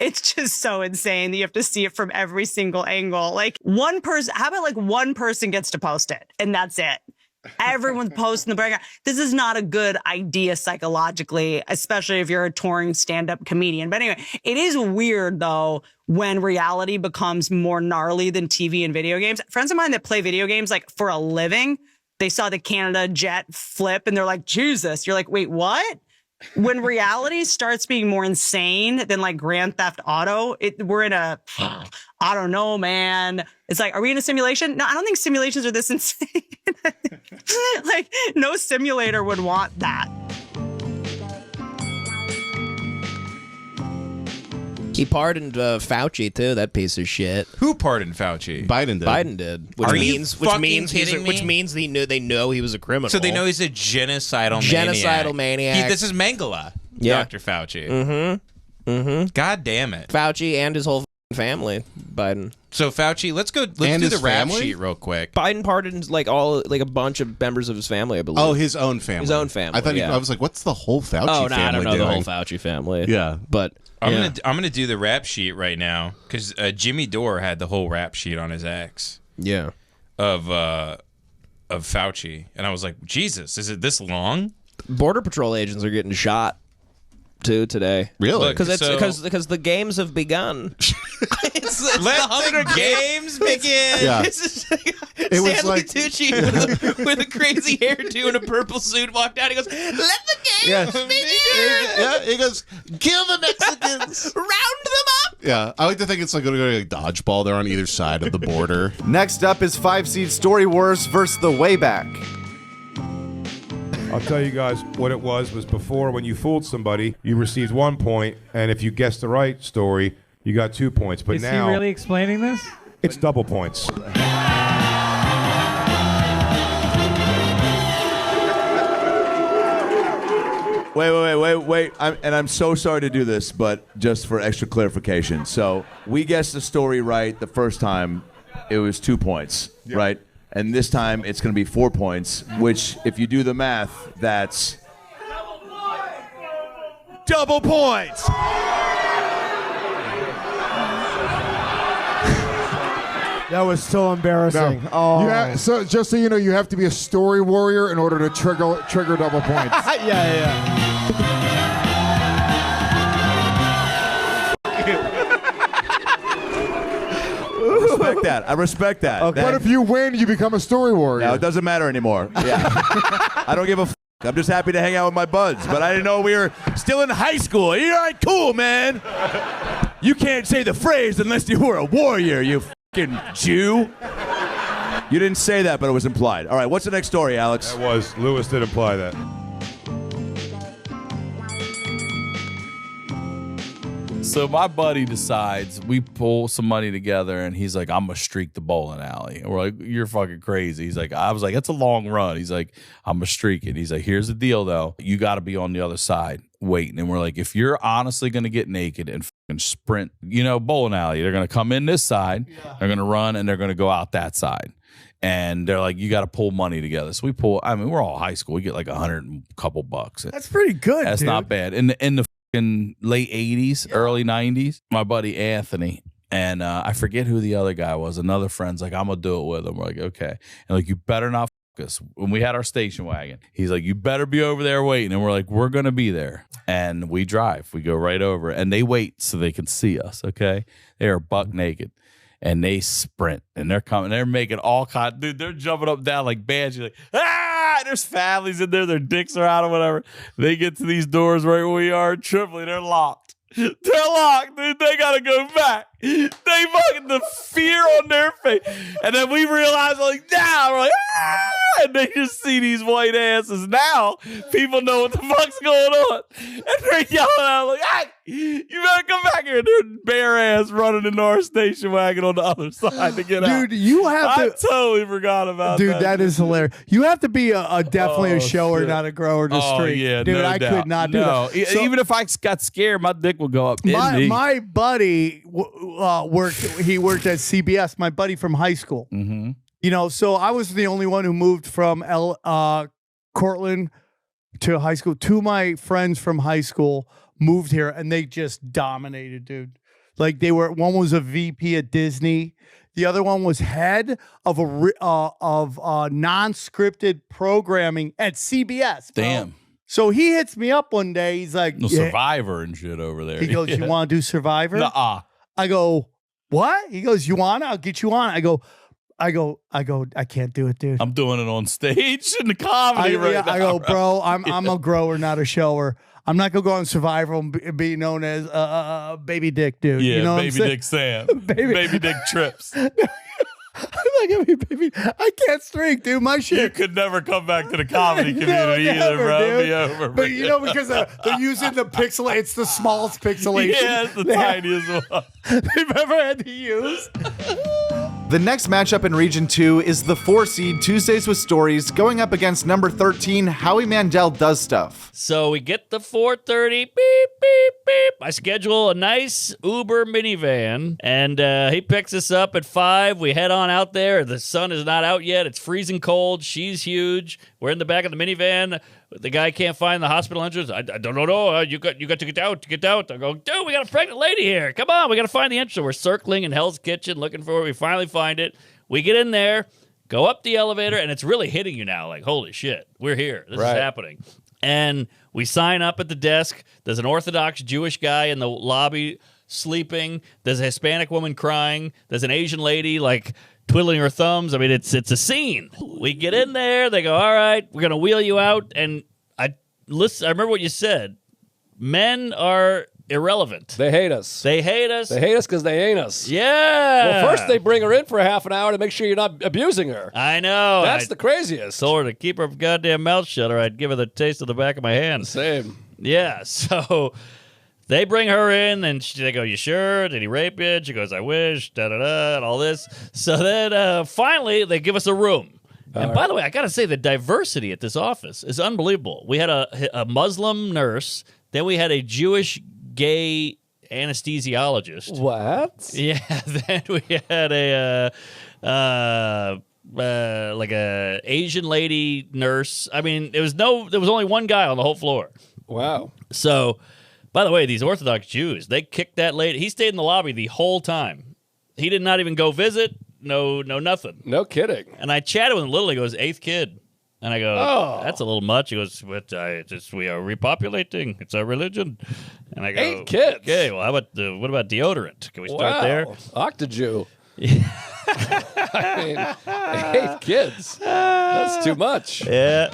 It's just so insane that you have to see it from every single angle. One person, how about one person gets to post it and that's it? Everyone's posting the breakout. This is not a good idea psychologically, especially if you're a touring stand-up comedian. But anyway, it is weird though when reality becomes more gnarly than TV and video games. Friends of mine that play video games for a living, they saw the Canada jet flip and they're like, Jesus. You're like, wait, what? When reality starts being more insane than Grand Theft Auto, we're in a, I don't know, man. It's are we in a simulation? No, I don't think simulations are this insane. No simulator would want that. He pardoned Fauci too. That piece of shit. Who pardoned Fauci? Biden did. Biden did. Are you fucking kidding me? Which means they know he was a criminal. So they know he's a genocidal maniac. This is Mengele, Yeah. Dr. Fauci. Mm-hmm. God damn it. Fauci and his whole family. Biden. So Fauci, let's do the rap sheet real quick. Biden pardoned a bunch of members of his family, I believe. Oh, his own family. His own family. I thought yeah. I was like, what's the whole Fauci family? family I don't know doing? the whole Fauci family. Yeah, but I'm gonna do the rap sheet right now because Jimmy Dore had the whole rap sheet on his ex. Yeah. Of Fauci, and I was like, Jesus, is it this long? Border Patrol agents are getting shot too today. Really? Because the games have begun. Let the games begin. Yeah. It was Stanley Tucci with a crazy hairdo and a purple suit walked out. He goes, "Let the games begin." Yeah, he goes, kill the Mexicans. Round them up. Yeah, I like to think it's going to go dodgeball. They're on either side of the border. Next up is 5-seed Story Wars versus The Wayback. I'll tell you guys what it was before when you fooled somebody, you received 1 point, and if you guessed the right story, you got 2 points. But Is now he really explaining this? it's double points. Wait. I'm so sorry to do this, but just for extra clarification. So we guessed the story right the first time. It was 2 points, right? And this time it's going to be 4 points, which if you do the math, that's double points. That was so embarrassing. No. So just so you know, you have to be a story warrior in order to trigger double points. yeah. I respect that. Okay. What if you win, you become a story warrior? No, it doesn't matter anymore. Yeah. I don't give a f***. I'm just happy to hang out with my buds, but I didn't know we were still in high school. You're all right, cool, man. You can't say the phrase unless you were a warrior, you fucking Jew. You didn't say that, but it was implied. All right, what's the next story, Alex? That was, Lewis did imply that. So my buddy decides, we pull some money together, and he's like, I'm gonna streak the bowling alley. And we're like, you're fucking crazy. He's like, I was like, it's a long run. He's like, I'm gonna streak it. He's like, here's the deal though. You gotta be on the other side waiting. And we're like, if you're honestly gonna get naked and sprint. You know, bowling alley. They're going to come in this side, they're going to run, and they're going to go out that side. And they're like, you got to pull money together. So we pull. I mean, we're all high school. We get like $100 and a couple bucks. That's pretty good. That's dude. not bad. In the late 80s, early 90s, my buddy Anthony. And I forget who the other guy was. Another friend's like, I'm going to do it with him. We're like, okay. And like, you better not f us. When we had our station wagon, he's like, you better be over there waiting. And we're like, we're going to be there. And we drive. We go right over. And they wait so they can see us, okay? They are buck naked. And they sprint. And they're coming. They're making all kinds. Dude, they're jumping up and down like banshees. Like, ah! There's families in there. Their dicks are out or whatever. They get to these doors right where we are in Tripoli. They're locked. They're locked, dude. They gotta go back. They fucking the fear on their face. And then we realize, like, now we're like, ah! And they just see these white asses. Now people know what the fuck's going on. And they're yelling out, like, hey, you better come back here. They're bare ass running into our station wagon on the other side to get out. Dude, you have to. I totally forgot about that. Dude, that is hilarious. You have to be definitely a shower, shit. not a grower to street. Yeah, dude, no I doubt. could not do that. So, even if I got scared, my dick would go up. My buddy worked at CBS. My buddy from high school. Mm-hmm. You know, so I was the only one who moved from Cortland to high school. Two of my friends from high school moved here, and they just dominated, dude. Like one was a VP at Disney. The other one was head of non-scripted programming at CBS. Bro. Damn. So he hits me up one day. He's like, no, Survivor and shit over there. He goes, you want to do Survivor? Nuh-uh. I go, what? He goes, you want it? I'll get you on. I go, I can't do it, dude. I'm doing it on stage in the comedy now. I go, bro, I'm a grower, not a shower. I'm not gonna go on Survivor and be known as Baby Dick, dude. Yeah, you know Baby Dick Sam. Baby Dick Trips. Baby, I can't streak, dude. My shit. You could never come back to the comedy community either, bro. It'd be over. But you know, because they're using the pixel, it's the smallest pixelation. Yeah, it's the tiniest one they've ever had to use. The next matchup in Region 2 is the 4 seed Tuesdays with Stories going up against number 13, Howie Mandel Does Stuff. So we get the 4:30, beep, beep, beep. I schedule a nice Uber minivan, and he picks us up at 5. We head on out there. The sun is not out yet. It's freezing cold. She's huge. We're in the back of the minivan. The guy can't find the hospital entrance. I don't know. You got to get out. I go, dude, we got a pregnant lady here. Come on, we got to find the entrance. So we're circling in Hell's Kitchen looking for it. We finally find it. We get in there, go up the elevator, and it's really hitting you now. Like, holy shit, we're here. This is happening. And we sign up at the desk. There's an Orthodox Jewish guy in the lobby sleeping. There's a Hispanic woman crying. There's an Asian lady, like, twiddling her thumbs. I mean, it's a scene. We get in there. They go, all right, we're going to wheel you out. And I remember what you said. Men are irrelevant. They hate us. They hate us. They hate us because they ain't us. Yeah. Well, first they bring her in for half an hour to make sure you're not abusing her. I know. That's the craziest. Told her to keep her goddamn mouth shut or I'd give her the taste of the back of my hand. Same. Yeah, so they bring her in, and they go, you sure? Did he rape you? She goes, I wish, da-da-da, and all this. So then finally, they give us a room. And by the way, I got to say, the diversity at this office is unbelievable. We had a Muslim nurse. Then we had a Jewish gay anesthesiologist. What? Yeah, then we had like a Asian lady nurse. I mean, there was only one guy on the whole floor. Wow. So, by the way, these Orthodox Jews, they kicked that lady. He stayed in the lobby the whole time. He did not even go visit. No, nothing. No kidding. And I chatted with him literally. He goes, 8th kid. And I go, that's a little much. He goes, we are repopulating. It's our religion. And I go, 8 kids. Okay, well, what about deodorant? Can we start there? Octa-Jew. I mean, 8 kids. That's too much. Yeah.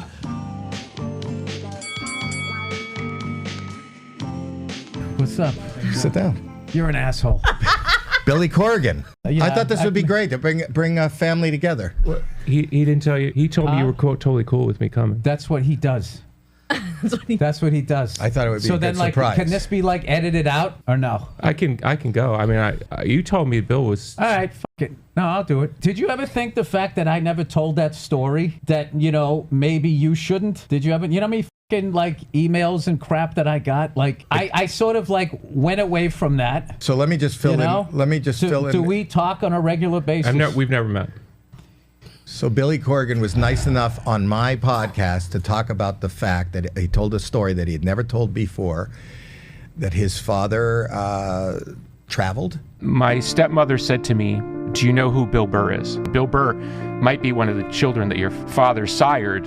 What's up? Sit down. You're an asshole. Billy Corrigan. Yeah, I thought this would be great to bring a family together. He didn't tell you. He told me you were totally cool with me coming. That's what he does. That's what he does. I thought it would be a good surprise. Can this be like edited out or no? I can go. I mean, you told me Bill was. All right, fuck it. No, I'll do it. Did you ever think the fact that I never told that story that maybe you shouldn't? Did you ever? You know how many like emails and crap that I got. Like I sort of like went away from that. So let me just fill in. Let me just fill in. Do we talk on a regular basis? We've never met. So Billy Corgan was nice enough on my podcast to talk about the fact that he told a story that he had never told before, that his father traveled. My stepmother said to me, "Do you know who Bill Burr is? Bill Burr might be one of the children that your father sired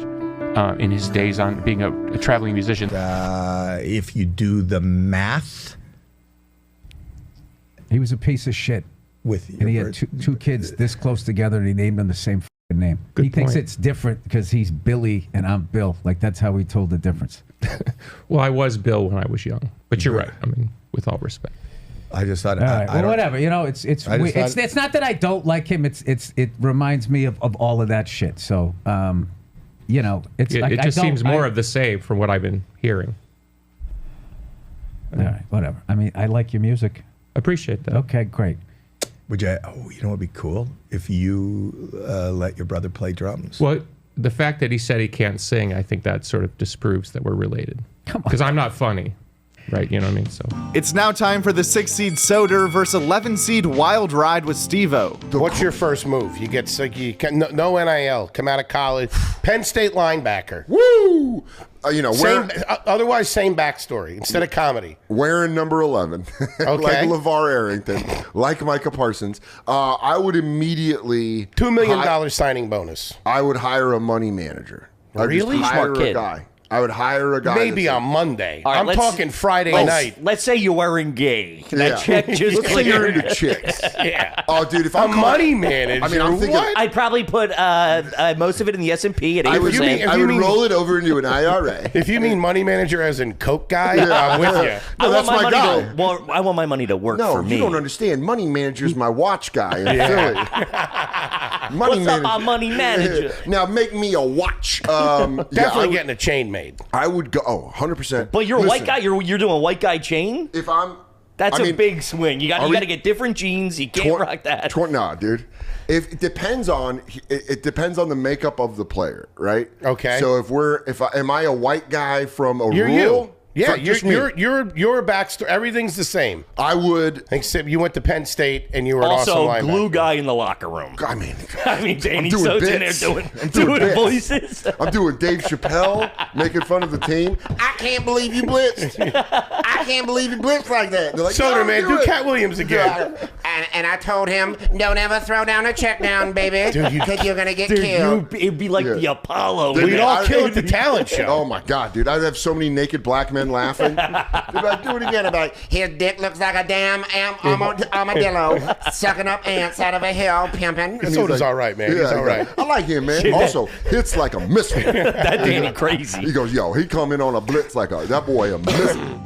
in his days on being a traveling musician." If you do the math, he was a piece of shit. And he had two kids this close together, and he named them the same name. He thinks it's different because he's Billy and I'm Bill. Like, that's how he told the difference. Well, I was Bill when I was young, but you're right. I mean, with all respect. I just thought. All right. Well, whatever. You know, it's not that I don't like him. It reminds me of all of that shit. So, you know, it's like it just seems more of the same from what I've been hearing. All right, whatever. I mean, I like your music. Appreciate that. Okay, great. Would you? Oh, you know what'd be cool if you let your brother play drums. Well, the fact that he said he can't sing, I think that sort of disproves that we're related. Because I'm not funny, right? You know what I mean? So It's now time for the 6-seed Soder versus 11-seed Wild Ride with Steve-O. What's your first move? You get no NIL, come out of college, Penn State linebacker. Woo! Otherwise, same backstory instead of comedy. Wearing number 11, Okay. like LeVar Arrington, like Micah Parsons. I would immediately $2 million signing bonus. I would hire a money manager. Really? I'd just hire Smart a kid. guy. I would hire a guy. Maybe on Monday. All right, I'm talking Friday night. Let's say you're wearing gay. That check just Let's say you're cleared. into chicks. Yeah. Oh, dude, if I'm money manager, I mean, I'm thinking. what? I'd probably put most of it in the S&P at 8%. I would roll it over into an IRA. If you mean money manager as in Coke guy, Yeah. I'm with you. No, that's my guy. I want my money to work No, for me. you don't understand. Money manager's my watch guy in Philly. What's up, our money manager? Now make me a watch. Definitely getting a chain made. I would go. Oh, 100%. But you're a white guy. You're doing a white guy chain. If I'm, that's I a mean, big swing. You got to get different jeans. You can't rock that. Nah, dude. If it depends on the makeup of the player, right? Okay. So am I a white guy from a You're rural? you. Yeah, Just me. your backstory. Everything's the same. I would. Except you went to Penn State and you were also an awesome glue linebacker. guy in the locker room. I mean, Danny I'm doing So's in there bits. I'm doing bits. voices. I'm doing Dave Chappelle making fun of the team. I can't believe you blitzed. I can't believe you blitzed like that. They're like, Soder, man, do Cat Williams again. And I told him, don't ever throw down a check down, baby, because you're going to get killed. It'd be like the Apollo. We'd all kill at the talent show. Oh my God, dude! I'd have so many naked black men laughing. They'd be like, do it again. I'd be like, His dick looks like a damn armadillo sucking up ants out of a hill, pimping. Soder's all right, man. He's all right. I like him, man. Also, hits like a missile. That Danny crazy. He goes, yo, he come in on a blitz like that boy a missile.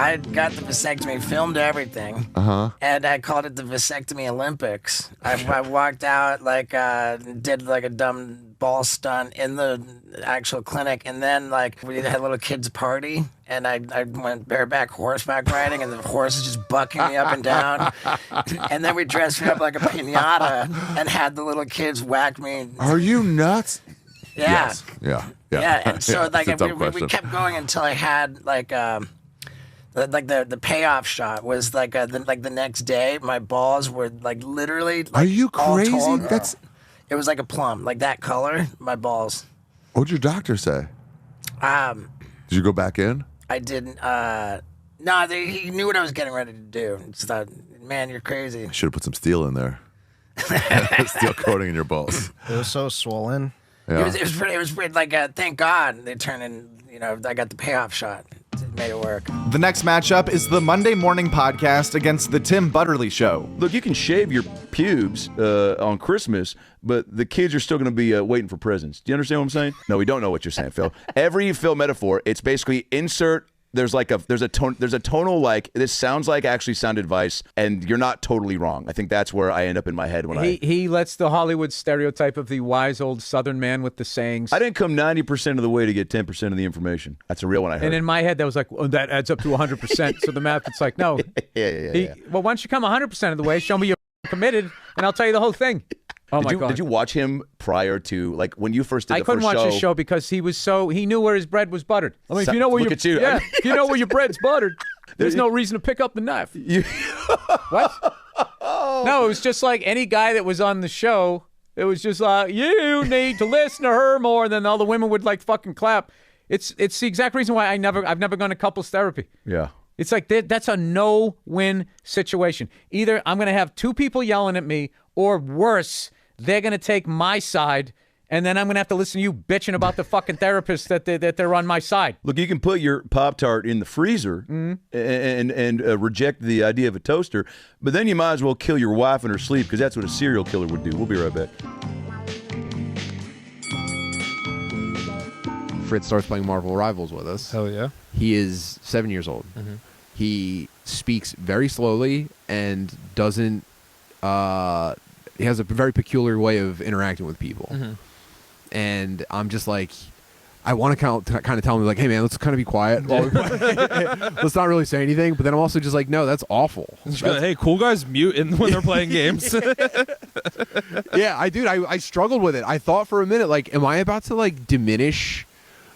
I got the vasectomy, filmed everything, and I called it the Vasectomy Olympics. I walked out did like a dumb ball stunt in the actual clinic, and then we had a little kids party, and I went bareback horseback riding, and the horse is just bucking me up and down, and then we dressed me up like a piñata and had the little kids whack me. Are you nuts? Yeah. Yes. Yeah. And so it's a dumb we question. kept going until I had the payoff shot was the next day. My balls were literally. Are you all crazy? told, That's. It was like a plum, like that color. My balls. What'd your doctor say? Did you go back in? I didn't. No, he knew what I was getting ready to do. Just thought, man, you're crazy. Should have put some steel in there. Steel coating in your balls. It was so swollen. Yeah. It was pretty, thank God they turned in. I got the payoff shot. It made it work. The next matchup is the Monday Morning Podcast against the Tim Butterly Show. Look, you can shave your pubes on Christmas, but the kids are still going to be waiting for presents. Do you understand what I'm saying? No, we don't know what you're saying, Phil. Every Phil metaphor, it's basically insert. There's a tonal this sounds like actually sound advice, and you're not totally wrong. I think that's where I end up in my head when he lets the Hollywood stereotype of the wise old Southern man with the sayings. I didn't come 90% of the way to get 10% of the information. That's a real one I heard. And in my head, that was like, well, that adds up to 100%. So the math, it's like, no. Yeah. Well, once you come 100% of the way, show me you're committed, and I'll tell you the whole thing. Oh did my you, God. Did you watch him prior to, like, when you first did I the couldn't first watch his show because he knew where his bread was buttered. I mean, if you know where Look your at you. if you know where your bread's buttered, there's no reason to pick up the knife. What? No, it was just like any guy that was on the show. It was just like, you need to listen to her more, and then all the women would like fucking clap. It's the exact reason why I've never gone to couples therapy. Yeah. It's like that's a no-win situation. Either I'm going to have two people yelling at me, or worse, they're going to take my side, and then I'm going to have to listen to you bitching about the fucking therapist that they're on my side. Look, you can put your Pop-Tart in the freezer and reject the idea of a toaster, but then you might as well kill your wife in her sleep because that's what a serial killer would do. We'll be right back. Fritz starts playing Marvel Rivals with us. Hell yeah. He is 7 years old. He speaks very slowly and doesn't... he has a very peculiar way of interacting with people. And I'm just like... I want to kind of tell him, like, hey, man, let's kind of be quiet. Let's not really say anything. But then I'm also just like, no, that's awful. Hey, cool guys mute when they're playing games. Yeah, I struggled with it. I thought for a minute, like, am I about to, like, diminish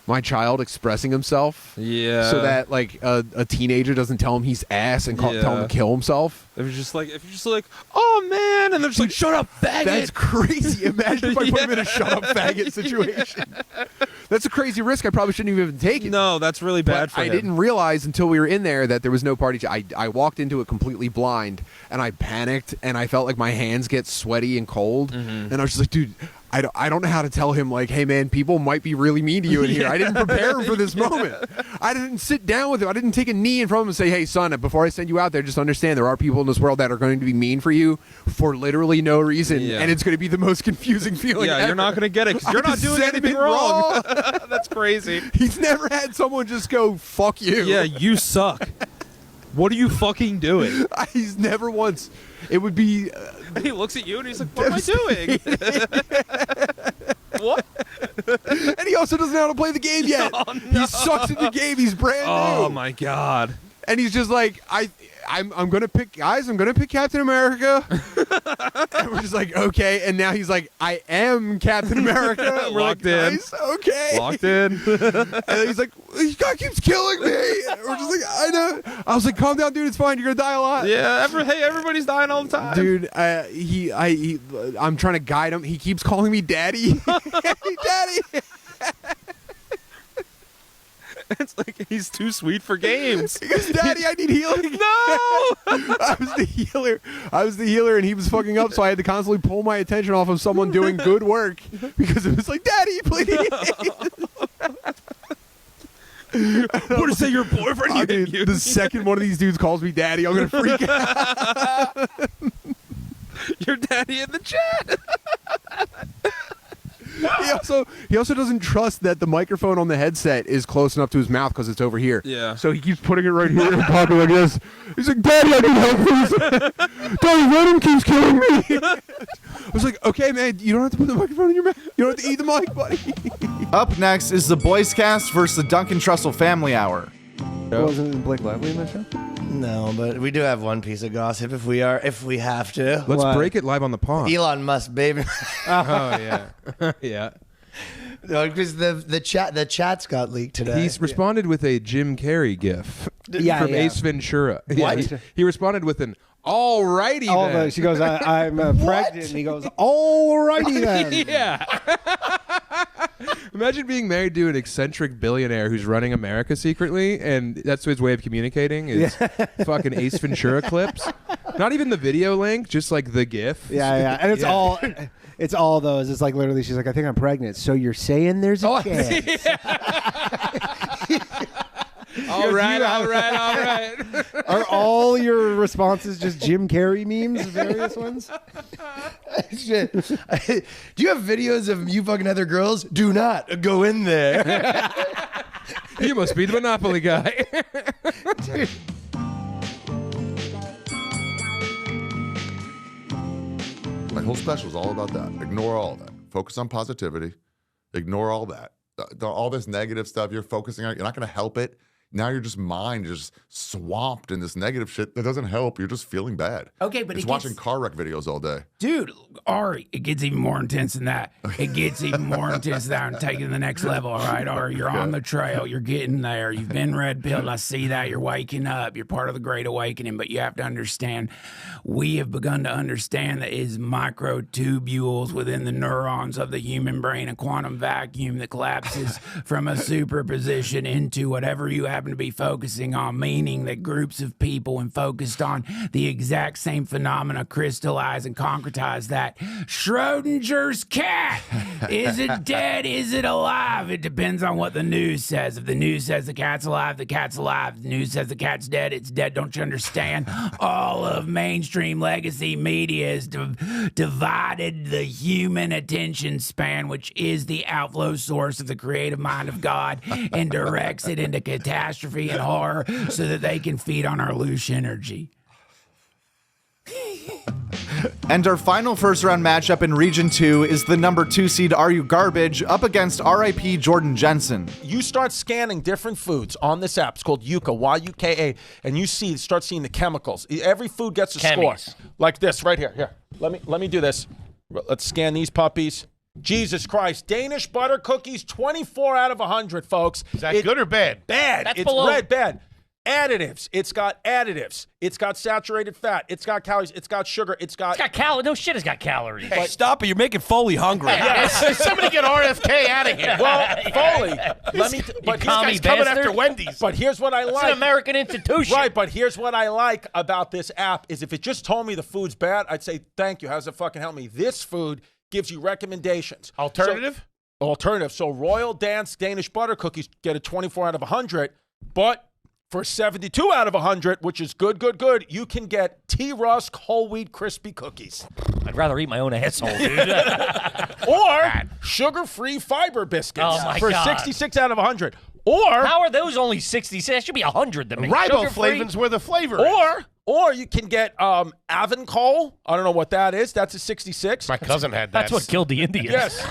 my child expressing himself? Yeah. So that, like, a teenager doesn't tell him he's ass and tell him to kill himself? If you're just like, oh, man, and they're just like, shut up, faggot. That's crazy. Imagine if I put him in a shut up, faggot situation. That's a crazy risk I probably shouldn't have even taken. No, that's really bad for him. I didn't realize until we were in there that there was no party. I walked into it completely blind, and I panicked, and I felt like my hands get sweaty and cold. And I was just like, dude, I don't know how to tell him, like, hey, man, people might be really mean to you in here. I didn't prepare him for this moment. I didn't sit down with him. I didn't take a knee in front of him and say, hey, son, before I send you out there, just understand there are people in this world that are going to be mean for you for literally no reason, and it's going to be the most confusing feeling ever. You're not going to get it because you're not doing anything wrong. That's crazy. He's never had someone just go, fuck you. Yeah, you suck. What are you fucking doing? He's never once. It would be... he looks at you and he's like, what am I doing? What? And he also doesn't know how to play the game yet. Oh, no. He sucks at the game. He's brand new. Oh, my God. And he's just like, I'm going to pick, guys, I'm going to pick Captain America. And we're just like, okay. And now he's like, I am Captain America. And we're Locked like, in. nice, okay. Locked in. And he's like, this guy keeps killing me. And we're just like, I know. I was like, calm down, dude. It's fine. You're going to die a lot. Yeah, everybody's dying all the time. Dude, I'm trying to guide him. He keeps calling me daddy. Daddy. It's like he's too sweet for games. He goes, Daddy, I need healing. No! I was the healer, and he was fucking up, so I had to constantly pull my attention off of someone doing good work because it was like, Daddy, please. What is that, your boyfriend? Dude, the second one of these dudes calls me daddy, I'm going to freak out. Your daddy in the chat. He also doesn't trust that the microphone on the headset is close enough to his mouth because it's over here. Yeah. So he keeps putting it right here and talking like this. He's like, Daddy, I need help, please. Daddy, Venom keeps killing me. I was like, okay, man, you don't have to put the microphone in your mouth. You don't have to eat the mic, buddy. Up next is the Boys Cast versus the Duncan Trussell Family Hour. Wasn't Blake Lively in that show? No, but we do have one piece of gossip if we have to. Let's break it live on the pod. Elon Musk, baby. Oh yeah, yeah. No, because the chats got leaked today. He's responded with a Jim Carrey gif from Ace Ventura. What? Yeah, he responded with an "Alrighty then." She goes, I'm pregnant. And he goes, alrighty then. Yeah. Imagine being married to an eccentric billionaire who's running America secretly, and that's his way of communicating is fucking Ace Ventura clips. Not even the video link, just like the GIF. Yeah, and it's all those. It's like literally, she's like, I think I'm pregnant. So you're saying there's a chance? All right. Are all your responses just Jim Carrey memes, various ones? Shit. Do you have videos of you fucking other girls? Do not go in there. You must be the Monopoly guy. Dude. My whole special is all about that. Ignore all that. Focus on positivity. Ignore all that. All this negative stuff you're focusing on, you're not going to help it. now your just mind is just swamped in this negative shit that doesn't help. You're just feeling bad. Okay, but it's watching car wreck videos all day. Dude, Ari, it gets even more intense than that. It gets even more intense than that and take it to the next level, all right? Ari, you're on the trail. You're getting there. You've been red-pilled. I see that. You're waking up. You're part of the Great Awakening, but you have to understand, we have begun to understand that it is microtubules within the neurons of the human brain, a quantum vacuum that collapses from a superposition into whatever you happen to be focusing on, meaning that groups of people and focused on the exact same phenomena crystallize and concretize that. Schrodinger's cat. Is it dead? Is it alive? It depends on what the news says. If the news says the cat's alive, the cat's alive. If the news says the cat's dead, it's dead. Don't you understand? All of mainstream legacy media has divided the human attention span, which is the outflow source of the creative mind of God, and directs it into catastrophe and horror so that they can feed on our loose energy. And our final first-round matchup in Region 2 is the number 2 seed Are You Garbage up against RIP Jordan Jensen. You start scanning different foods on this app. It's called Yuka, Y-U-K-A, and you start seeing the chemicals. Every food gets a score. Like this right here. Here, let me do this. Let's scan these puppies. Jesus Christ. Danish butter cookies, 24 out of 100, folks. Is that good or bad? Bad. That's it's below. red, bad. Additives. It's got additives. It's got saturated fat. It's got calories. It's got sugar. It's got calories. No shit, it's got calories. Hey, stop it. You're making Foley hungry. Somebody get RFK out of here. Well, Foley, but this guy's coming after Wendy's. But here's what I like. It's an American institution. Right, but here's what I like about this app is if it just told me the food's bad, I'd say, thank you. How does it fucking help me? This food gives you recommendations. Alternative? So Royal Danish butter cookies get a 24 out of 100, but for 72 out of 100, which is good, you can get T-Rusk whole wheat crispy cookies. I'd rather eat my own asshole, dude. Or sugar-free fiber biscuits for 66 out of 100. Or how are those only 66? That should be 100 to me. Riboflavins where the flavor is. Or you can get Avencol. I don't know what that is. That's a 66. My cousin had that. That's what killed the Indians. Yes.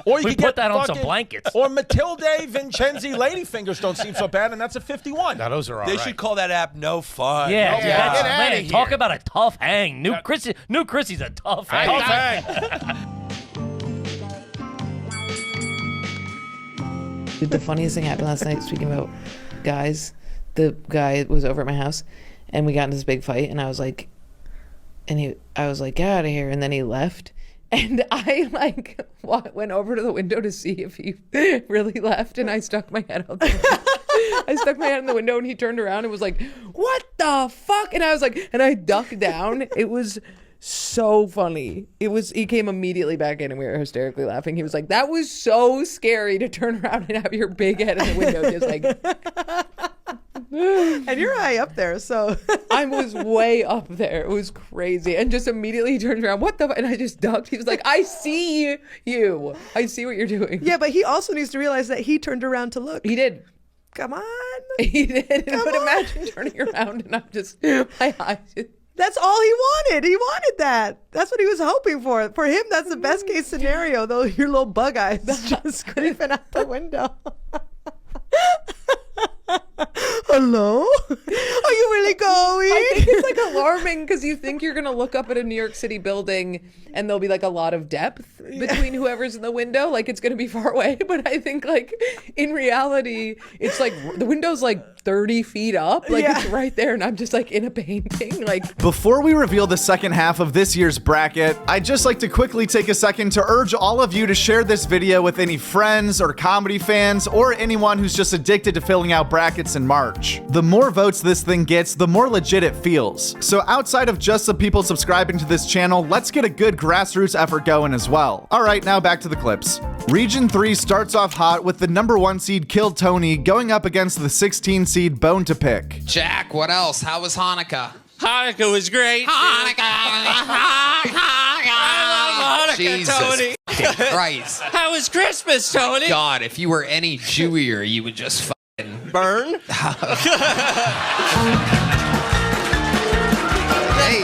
Or you we can put get that on some blankets. Or Matilde Vincenzi ladyfingers don't seem so bad, and that's a 51. Now those are all They right. should call that app No Fun. Yeah, Get out of here. talk about a tough hang. New Chrissy's a tough hang. Tough hang. The funniest thing happened last night, speaking about guys, the guy was over at my house and we got into this big fight and I was like, get out of here. And then he left. And I went over to the window to see if he really left, and I stuck my head out there. I stuck my head in the window and he turned around and was like, what the fuck? And I was like, and I ducked down. It was so funny. He came immediately back in and we were hysterically laughing. He was like, that was so scary to turn around and have your big head in the window just like. And you're high up there, so. I was way up there. It was crazy. And just immediately he turned around, what the? And I just ducked. He was like, I see you. I see what you're doing. Yeah, but he also needs to realize that he turned around to look. He did. Come on. He did. But imagine turning around and I'm just, my eyes. That's all he wanted. He wanted that. That's what he was hoping for. For him, that's the best case scenario, though your little bug eyes just creeping out the window. Hello? Are you really going? I think it's like alarming because you think you're going to look up at a New York City building and there'll be like a lot of depth between whoever's in the window. Like it's going to be far away. But I think like in reality, it's like the window's like 30 feet up. Like it's right there. And I'm just like in a painting. Like Before we reveal the second half of this year's bracket, I'd just like to quickly take a second to urge all of you to share this video with any friends or comedy fans or anyone who's just addicted to filling out brackets in March. The more votes this thing gets, the more legit it feels. So outside of just the people subscribing to this channel, let's get a good grassroots effort going as well. All right, now back to the clips. Region 3 starts off hot with the number 1 seed Kill Tony going up against the 16 seed Bone to Pick. Jack, what else? How was Hanukkah? Hanukkah was great. Hanukkah! I love Hanukkah, Jesus Tony. Christ. How was Christmas, Tony? God, if you were any Jewier, you would just fucking burn. Hey.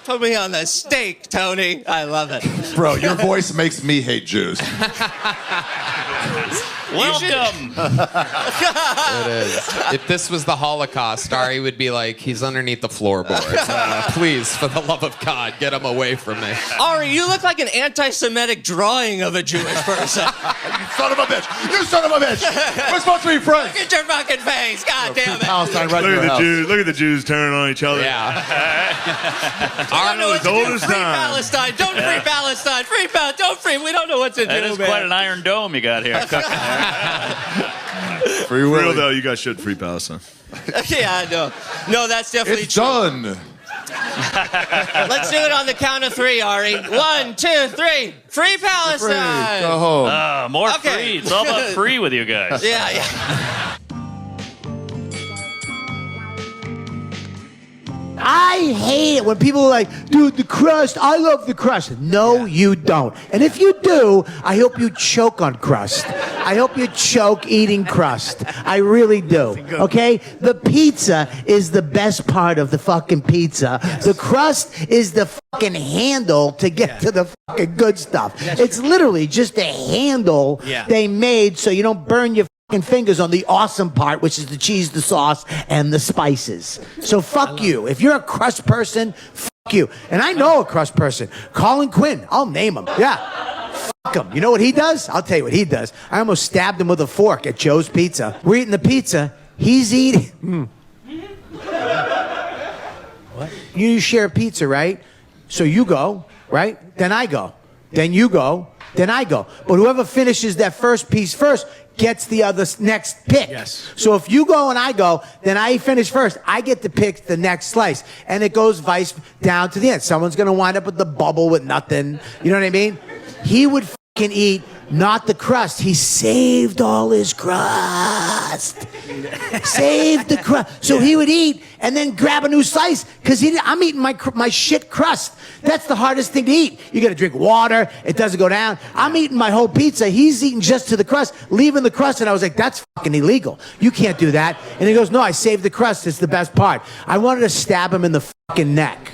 Put me on the steak, Tony. I love it. Bro, your voice makes me hate Jews. Welcome. It is. If this was the Holocaust, Ari would be like, he's underneath the floorboard. Please, for the love of God, get him away from me. Ari, you look like an anti-Semitic drawing of a Jewish person. You son of a bitch! You son of a bitch! We're supposed to be friends. Look at your fucking face. God damn it. Palestine right in Look your at the house. Jews. Look at the Jews turning on each other. I don't know what to do. Free Palestine. Don't free Palestine. Free Palestine. Don't free. We don't know what to do. That is man. quite an iron dome you got here. For real though, you guys should free Palestine. Yeah, I know. No, that's definitely It's true. done. Let's do it on the count of 3, Ari. 1, 2, 3. Free Palestine. Go home. More Okay. free. It's all about free with you guys. Yeah. I hate it when people are like, dude, the crust, I love the crust. No, you don't. And if you do, I hope you choke on crust. I hope you choke eating crust. I really do. Okay? The pizza is the best part of the fucking pizza. The crust is the fucking handle to get to the fucking good stuff. It's literally just a handle they made so you don't burn your fucking fingers on the awesome part, which is the cheese, the sauce, and the spices. So fuck you. If you're a crust person, fuck you. And I know a crust person. Colin Quinn. I'll name him. Yeah. Fuck him. You know what he does? I'll tell you what he does. I almost stabbed him with a fork at Joe's Pizza. We're eating the pizza. He's eating. What? You share a pizza, right? So you go, right? Then I go. Then you go. Then I go. But whoever finishes that first piece first gets the other next pick. Yes. So if you go and I go, then I finish first. I get to pick the next slice. And it goes vice down to the end. Someone's going to wind up with the bubble with nothing. You know what I mean? He would fucking eat not the crust. He saved all his crust. Saved the crust. So he would eat and then grab a new slice because I'm eating my shit crust. That's the hardest thing to eat. You got to drink water. It doesn't go down. I'm eating my whole pizza. He's eating just to the crust, leaving the crust. And I was like, that's fucking illegal. You can't do that. And he goes, no, I saved the crust. It's the best part. I wanted to stab him in the fucking neck.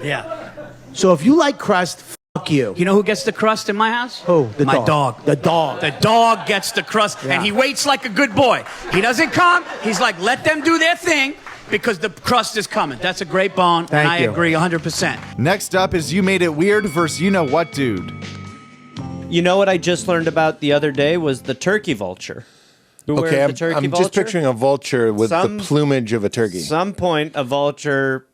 Yeah. So if you like crust, fuck you. You know who gets the crust in my house? Who? My dog. The dog. The dog gets the crust, and he waits like a good boy. He doesn't come. He's like, let them do their thing because the crust is coming. That's a great bone, and I agree 100%. Next up is You Made It Weird versus You Know What Dude. You know what I just learned about the other day was the turkey vulture. Who wears the turkey I'm vulture? just picturing a vulture with the plumage of a turkey. Some point, a vulture,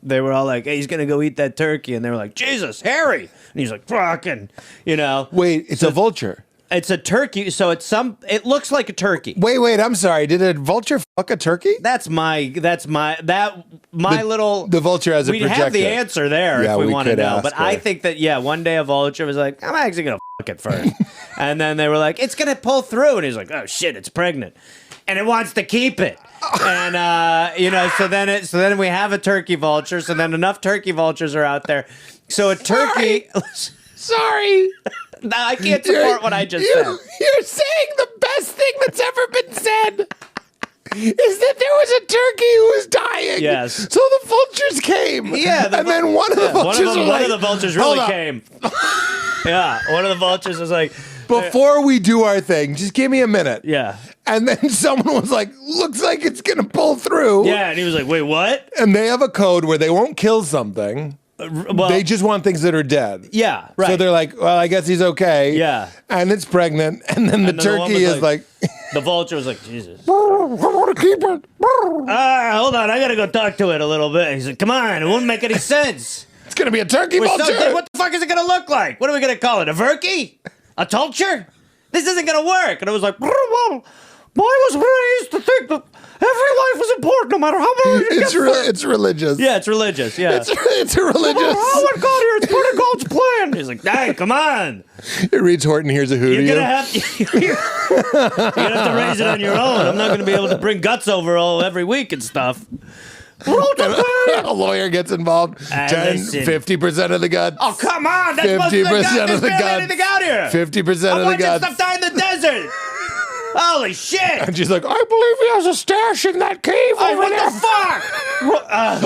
they were all like, hey, he's going to go eat that turkey. And they were like, Jesus, Harry. And he's like, fucking, you know. Wait, it's a vulture. It's a turkey, so it looks like a turkey. Wait, I'm sorry. Did a vulture fuck a turkey? The vulture has a we'd projector. have the answer there Yeah, if we we want to could know. ask But her. I think that, one day a vulture was like, I'm actually going to fuck it first. And then they were like, it's going to pull through. And he's like, oh, shit, it's pregnant. And it wants to keep it. And, so then we have a turkey vulture. So then enough turkey vultures are out there. So a turkey... Sorry. No, I can't support what I just said. You're saying the best thing that's ever been said is that there was a turkey who was dying. Yes. So the vultures came. Yeah. And then one of the vultures was one like, of the vultures "Hold really up." came. Yeah. One of the vultures was like... Before we do our thing, just give me a minute. Yeah. And then someone was like, looks like it's going to pull through. Yeah, and he was like, wait, what? And they have a code where they won't kill something. They just want things that are dead. Yeah, right. So they're like, well, I guess he's okay. Yeah. And it's pregnant. And then the turkey is like... The vulture was like, Jesus. I want to keep it. Hold on, I got to go talk to it a little bit. He's like, come on, it won't make any sense. It's going to be a turkey vulture. What the fuck is it going to look like? What are we going to call it? A verkey? A tulcher? This isn't going to work. And it was like, well, I was raised to think that every life is important, no matter how many it gets there. It's religious. Yeah, it's religious. Yeah, it's a religious. No matter how it got here, it's part of God's plan. He's like, dang, come on. It reads Horton Hears a Who to you. You're gonna have to raise it on your own. I'm not gonna be able to bring guts over every week and stuff. A lawyer gets involved. 50% of the guts. Oh, come on. That's 50% of the guts. guts. Out here. 50% of the guts. I want that stuff down in the desert. Holy shit. And she's like, I believe he has a stash in that cave over what there. the fuck?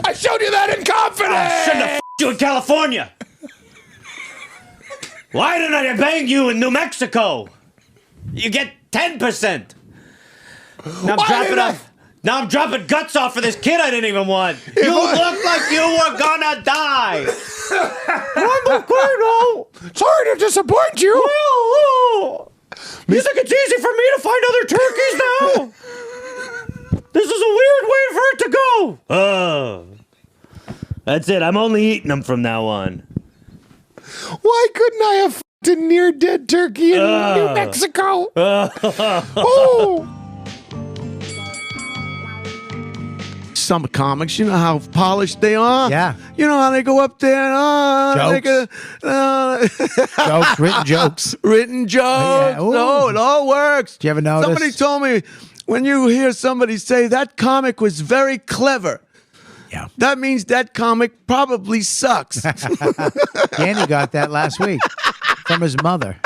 I showed you that in confidence. I shouldn't have f***ed you in California. Why didn't I bang you in New Mexico? You get 10%. Now I'm dropping guts off for this kid I didn't even want. You look like you were gonna die. I'm Colonel. Sorry to disappoint you. You think it's easy for me to find other turkeys now? This is a weird way for it to go. Oh. That's it. I'm only eating them from now on. Why couldn't I have f***ed a near-dead turkey in New Mexico? Oh. Some comics, you know how polished they are? Yeah. You know how they go up there and Jokes, written jokes. Written jokes. Oh, yeah. No, it all works. Do you ever notice? Somebody told me when you hear somebody say that comic was very clever, that means that comic probably sucks. Danny got that last week from his mother.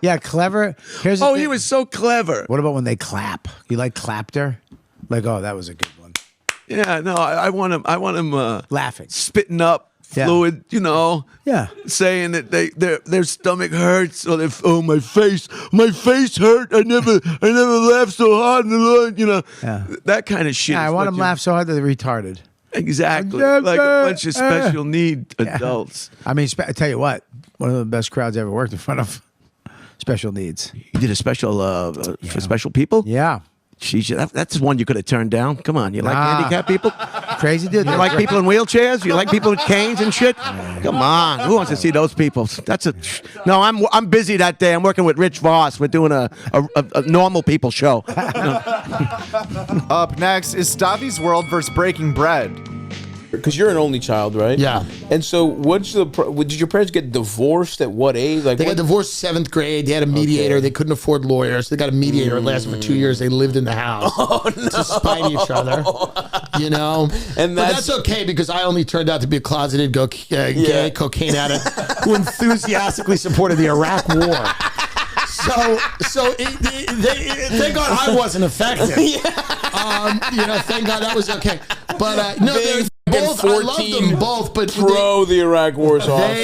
Yeah, clever. Here's the thing. He was so clever. What about when they clap? You like clapped her? Like, oh, that was a good one. Yeah, no, I want him laughing, spitting up fluid, you know. Yeah. Saying that their stomach hurts or my face hurt. I never laughed so hard in the lunch, you know. Yeah. That kind of shit. Yeah, I want them to laugh so hard that they're retarded. Exactly. Like a bunch of special need adults. I mean, I tell you what, one of the best crowds I ever worked in front of. Special needs. You did a special for special people? Yeah. Jeez, that's one you could have turned down. Come on, you like handicapped people? Crazy dude. You like people in wheelchairs? You like people with canes and shit? Come on, who wants to see those people? No. I'm busy that day. I'm working with Rich Voss. We're doing a normal people show. Up next is Stavi's World versus Breaking Bread. Because you're an only child, right? Yeah. And so, did your parents get divorced at what age? They got divorced 7th grade. They had a mediator. Okay. They couldn't afford lawyers. They got a mediator. It lasted for 2 years. They lived in the house to spite each other. You know? But that's okay because I only turned out to be a closeted gay cocaine addict who enthusiastically supported the Iraq War. So thank God I wasn't affected. Thank God that was okay. But no, both. I loved them both. But the Iraq War is awesome.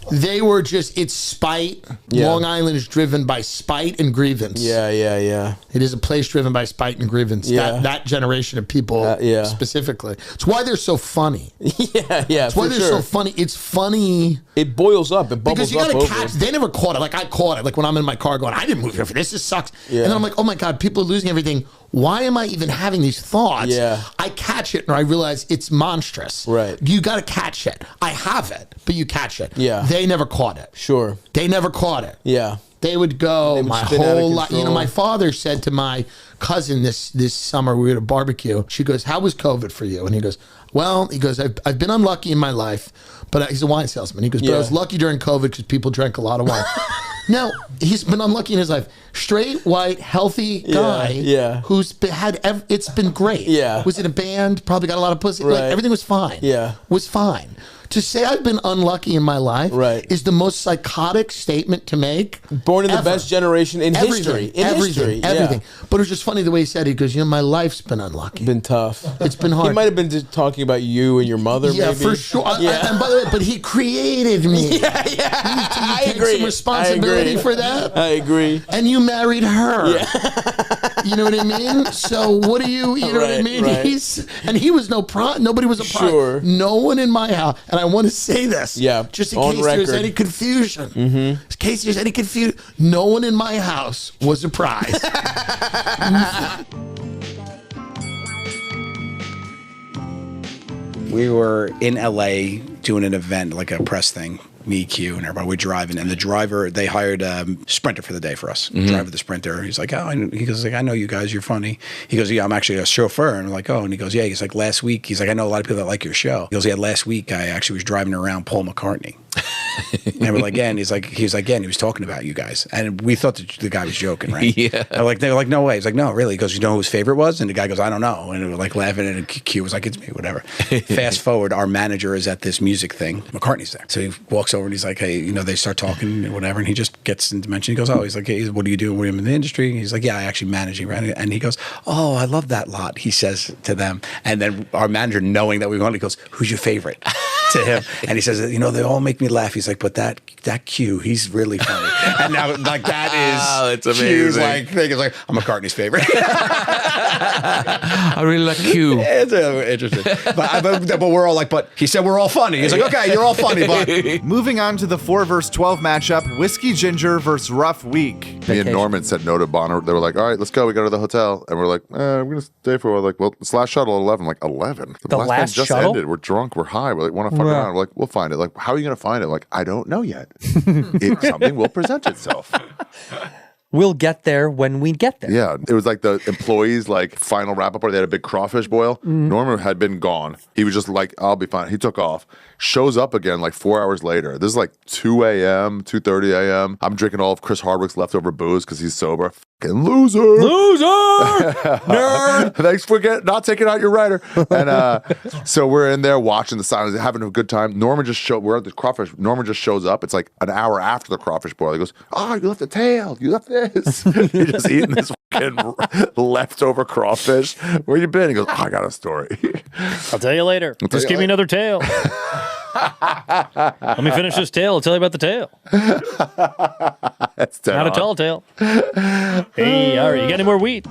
They were just, it's spite. Yeah. Long Island is driven by spite and grievance. Yeah. It is a place driven by spite and grievance. Yeah. That generation of people specifically. It's why they're so funny. Yeah. It's why they're so funny. It's funny. It boils up. It bubbles up. Because you got to catch. They never caught it. Like I caught it. Like when I'm in my car going, I didn't move here for this. This sucks. Yeah. And then I'm like, oh my God, people are losing everything. Why am I even having these thoughts? Yeah. I catch it and I realize it's monstrous. Right. You got to catch it. I have it, but you catch it. Yeah. They never caught it. Sure. They never caught it. Yeah. They would go my spin out of whole life. You know, control. my father said to my cousin this summer, we were at a barbecue. She goes, how was COVID for you? And he goes, well, I've been unlucky in my life, but he's a wine salesman. He goes, but I was lucky during COVID because people drank a lot of wine. Now, he's been unlucky in his life. Straight, white, healthy guy who's it's been great. Yeah. Was in a band, probably got a lot of pussy. Right. Like, everything was fine. Yeah. Was fine. To say I've been unlucky in my life is the most psychotic statement to make. Born in the best generation in history. Everything. But it was just funny the way he said it. He goes, my life's been unlucky. Been tough. It's been hard. He might have been just talking about you and your mother, maybe. For sure. Yeah. And by the way, but he created me. Yeah. I agree. Some responsibility for that. I agree. And you married her. Yeah. You know what I mean? So what do you know what I mean? Right. And he was nobody was a problem. Sure. No one in my house. And I want to say this. Yeah. Just in case there's any confusion. Mm-hmm. In case there's any confusion. No one in my house was a prize. We were in LA doing an event, like a press thing. Me, Q, and everybody. We're driving, and the driver, they hired a Sprinter for the day for us. Mm-hmm. Driver the Sprinter. He's like, he goes, I know you guys. You're funny. He goes, yeah, I'm actually a chauffeur. And I'm like, oh. And he goes, yeah. He's like, last week. He's like, I know a lot of people that like your show. He goes, yeah. Last week, I actually was driving around Paul McCartney. And we're like, yeah. And he was talking about you guys, and we thought the guy was joking, right? Yeah. They're like, no way. He's like, no, really. He goes, you know who his favorite was? And the guy goes, I don't know. And we were like laughing, and Q was like, it's me, whatever. Fast forward, our manager is at this music thing. McCartney's there, so he walks over and he's like, hey, they start talking and whatever, and he just gets into mention. He goes, oh, he's like, hey, what do you do? What are you in the industry? And he's like, yeah, I actually manage it, right? And he goes, oh, I love that lot. He says to them, and then our manager, knowing that we wanted, he goes, who's your favorite? to him, and he says, you know, they all make me laugh. He's like, but that Q, he's really funny. And now, like, that is it's amazing. Q's like thing. It's like, I'm McCartney's favorite. I really like Q. It's interesting. But we're all like, but he said we're all funny. He's like, okay, you're all funny, but. Moving on to the 4 vs. 12 matchup, Whiskey Ginger versus Rough Week. Me and Norman said no to Bonner. They were like, all right, let's go. We go to the hotel. And we're like, we're going to stay for a while. Like, well, it's last shuttle at 11. I'm like, 11? The last last just shuttle? ended. We're drunk. We're high. We're like, want to fuck around. We're like, we'll find it. Like, how are you going to find it? Like, I don't know yet. Something will present itself. We'll get there when we get there. Yeah, it was like the employees' like final wrap up party. They had a big crawfish boil. Norman had been gone. He was just like, I'll be fine. He took off. Shows up again like 4 hours later. This is like 2 a.m., 2:30 a.m. I'm drinking all of Chris Hardwick's leftover booze because he's sober. Fucking loser. Nerd. Thanks for not taking out your writer. And so we're in there watching the signs, having a good time. We're at the crawfish. Norman just shows up. It's like an hour after the crawfish boil. He goes, oh, you left the tail. You left this. You're just eating this fucking leftover crawfish. Where you been? He goes, oh, I got a story. I'll tell you later. Just give me another tail. Let me finish this tale. I'll tell you about the tail. That's not a tall tale. Hey, all right. You got any more weed?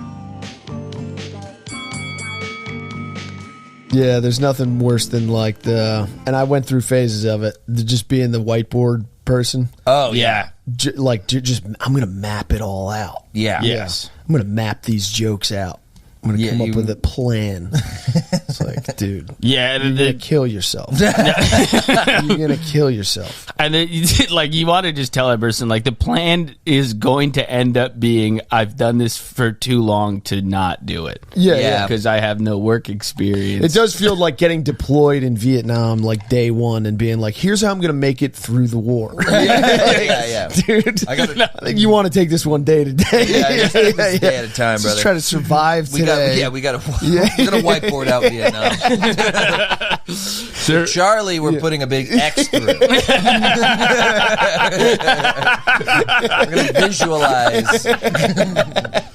Yeah, there's nothing worse than like and I went through phases of it, just being the whiteboard person. Oh, yeah. Just I'm going to map it all out. Yeah. Yes. I'm going to map these jokes out. I'm going to come up with a plan. It's like, dude. Yeah. You're going to kill yourself. You're going to kill yourself. And then you want to just tell that person, like, the plan is going to end up being, I've done this for too long to not do it. Yeah. Because I have no work experience. It does feel like getting deployed in Vietnam, like day one, and being like, here's how I'm going to make it through the war. Yeah. Dude, I think you want to take this one day to day. Yeah, day at a time, brother. Just try to survive today. We got to whiteboard out Vietnam. So Charlie, we're putting a big X through. We're going to visualize.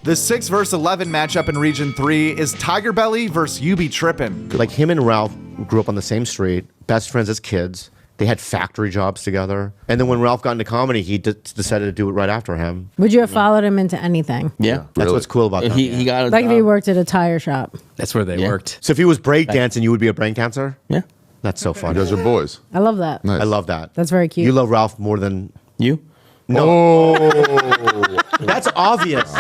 The 6 vs. 11 matchup in Region 3 is Tiger Belly versus You Be Trippin'. Like him and Ralph grew up on the same street, best friends as kids. They had factory jobs together. And then when Ralph got into comedy, he decided to do it right after him. Would you have followed him into anything? Yeah. That's what's cool about that. He got a Like if he worked at a tire shop. That's where they worked. So if he was breakdancing, you would be a breakdancer? Yeah. That's so fun. You guys are boys. I love that. Nice. I love that. That's very cute. You love Ralph more than... You? No. Oh. That's obvious.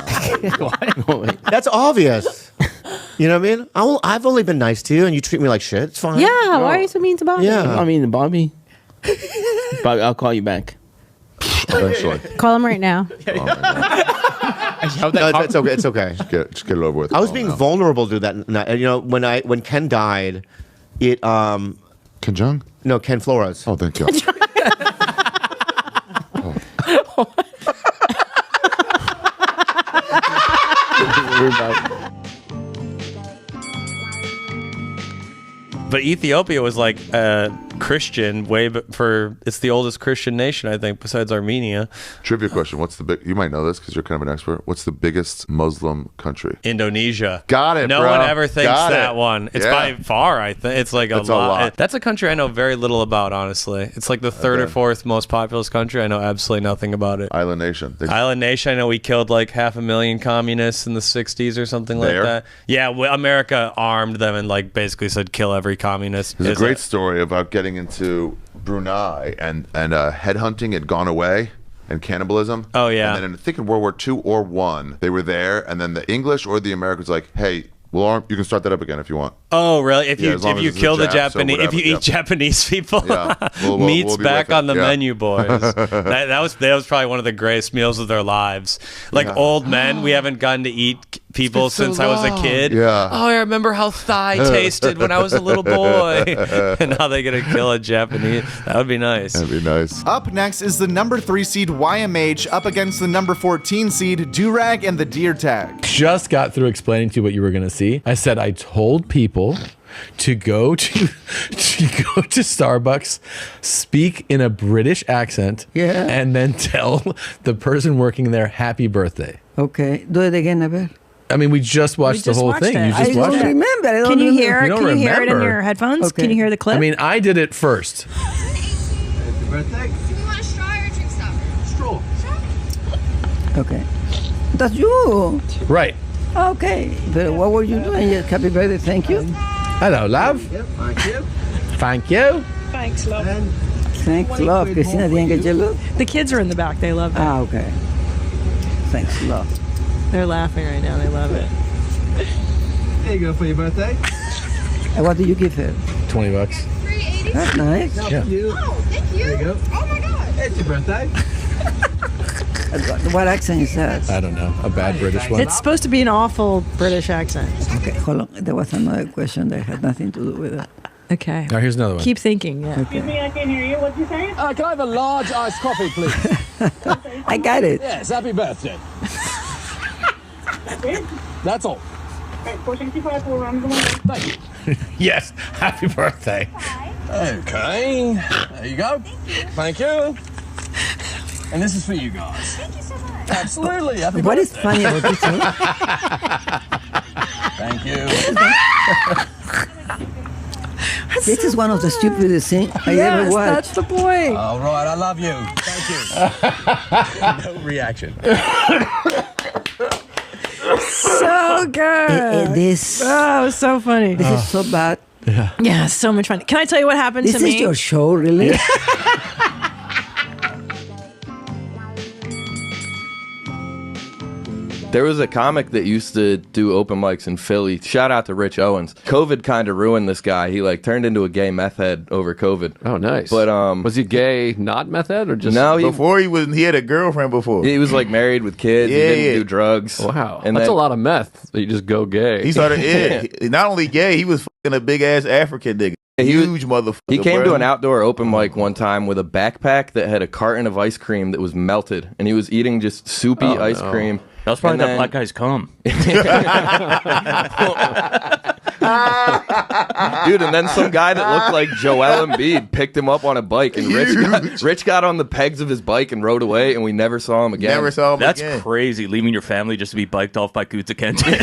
That's obvious. You know what I mean? I've only been nice to you and you treat me like shit. It's fine. Yeah, why are you so mean to Bobby? Yeah. I mean, Bobby. Bobby, I'll call you back. Eventually. Call him right now. No, it's okay. It's okay. Just get it over with. I was being vulnerable to that. You know, when Ken died, it Ken Jeong? No, Ken Flores. Oh, thank you. But Ethiopia was like Christian it's the oldest Christian nation, I think, besides Armenia. Trivia question: you might know this because you're kind of an expert. What's the biggest Muslim country? Indonesia. Got it. No bro. one ever thinks Got that it. one. It's by far, I think. It's like That's a lot. That's a country I know very little about, honestly. It's like the third or fourth most populous country. I know absolutely nothing about it. Island nation. Island nation. I know we killed like 500,000 communists in the 60s or something like that. Yeah, America armed them and like basically said kill every communist. There's a great story about getting into Brunei and headhunting had gone away and cannibalism. Oh yeah. And then I think in World War II or I, they were there, and then the English or the Americans like, hey, well, you can start that up again if you want. Oh, really? If you kill the Japs or Japanese, if you eat Japanese people, meat's we'll be back with it. on the menu, boys. that was probably one of the greatest meals of their lives. Like old men, we haven't gotten to eat people since I was a kid. Yeah. Oh, I remember how thigh tasted when I was a little boy. And now they're gonna kill a Japanese. That would be nice. That'd be nice. Up next is the number 3 seed YMH up against the number 14 seed Durag and the Deer Tag. Just got through explaining to you what you were going to see. I said I told people to go to Starbucks, speak in a British accent, and then tell the person working there happy birthday. Okay, do it again, a ver. I mean, we just watched the whole thing. You just watched it. Remember? I don't Can you remember. hear it? You don't Can you hear it in remember. your headphones? Okay. Can you hear the clip? I mean, I did it first. Birthday? Do we want a straw or drink stuff? Straw. Okay. That's you. Right. Okay. But what were you doing? Yes, happy birthday. Thank you. Hello, love. Yep. Thank you. Thank you. Thanks, love. Thanks, love. Cristina, didn't get your look? The kids are in the back. They love it. Ah, okay. Thanks, love. They're laughing right now. They love it. There you go for your birthday. And what did you give her? $20. $3.80. That's nice. Yeah. Oh, thank you. There you go. Oh my God. It's your birthday. What accent is that? I don't know. A bad British one. It's supposed to be an awful British accent. Okay, hold on. There was another question that had nothing to do with it. Okay. Now here's another one. Keep thinking. Yeah. Okay. I can't hear you. What'd you say? Can I have a large iced coffee, please? I got it. Yes, happy birthday. That's all. 465 for around the one. Thank you. Yes. Happy birthday. Okay. There you go. Thank you. And this is for you guys. Thank you so much. Absolutely. Happy What is birthday. funny about this? Thank you. This is one of the stupidest things I ever Yes, watched. that's the point. All right. I love you. Thank you. No reaction. So good. This Oh, it was so funny. is so bad. Yeah, so much fun. Can I tell you what happened This to me? is your show, really? There was a comic that used to do open mics in Philly. Shout out to Rich Owens. COVID kind of ruined this guy. He like turned into a gay meth head over COVID. Oh, nice. But was he gay, not meth head, or just no? He had a girlfriend before. He was like married with kids. Yeah, he didn't yeah. do drugs. Wow, And that's then- a lot of meth. You just go gay. He started. Not only gay, he was fucking a big ass African nigga. Huge motherfucker. He came bro. to an outdoor open mic one time with a backpack that had a carton of ice cream that was melted, and he was eating just soupy ice cream. That was probably And that black guy's cum. Dude, and then some guy that looked like Joel Embiid picked him up on a bike, and Rich got on the pegs of his bike and rode away, and we never saw him again. That's crazy, leaving your family just to be biked off by Kutza Kenshin.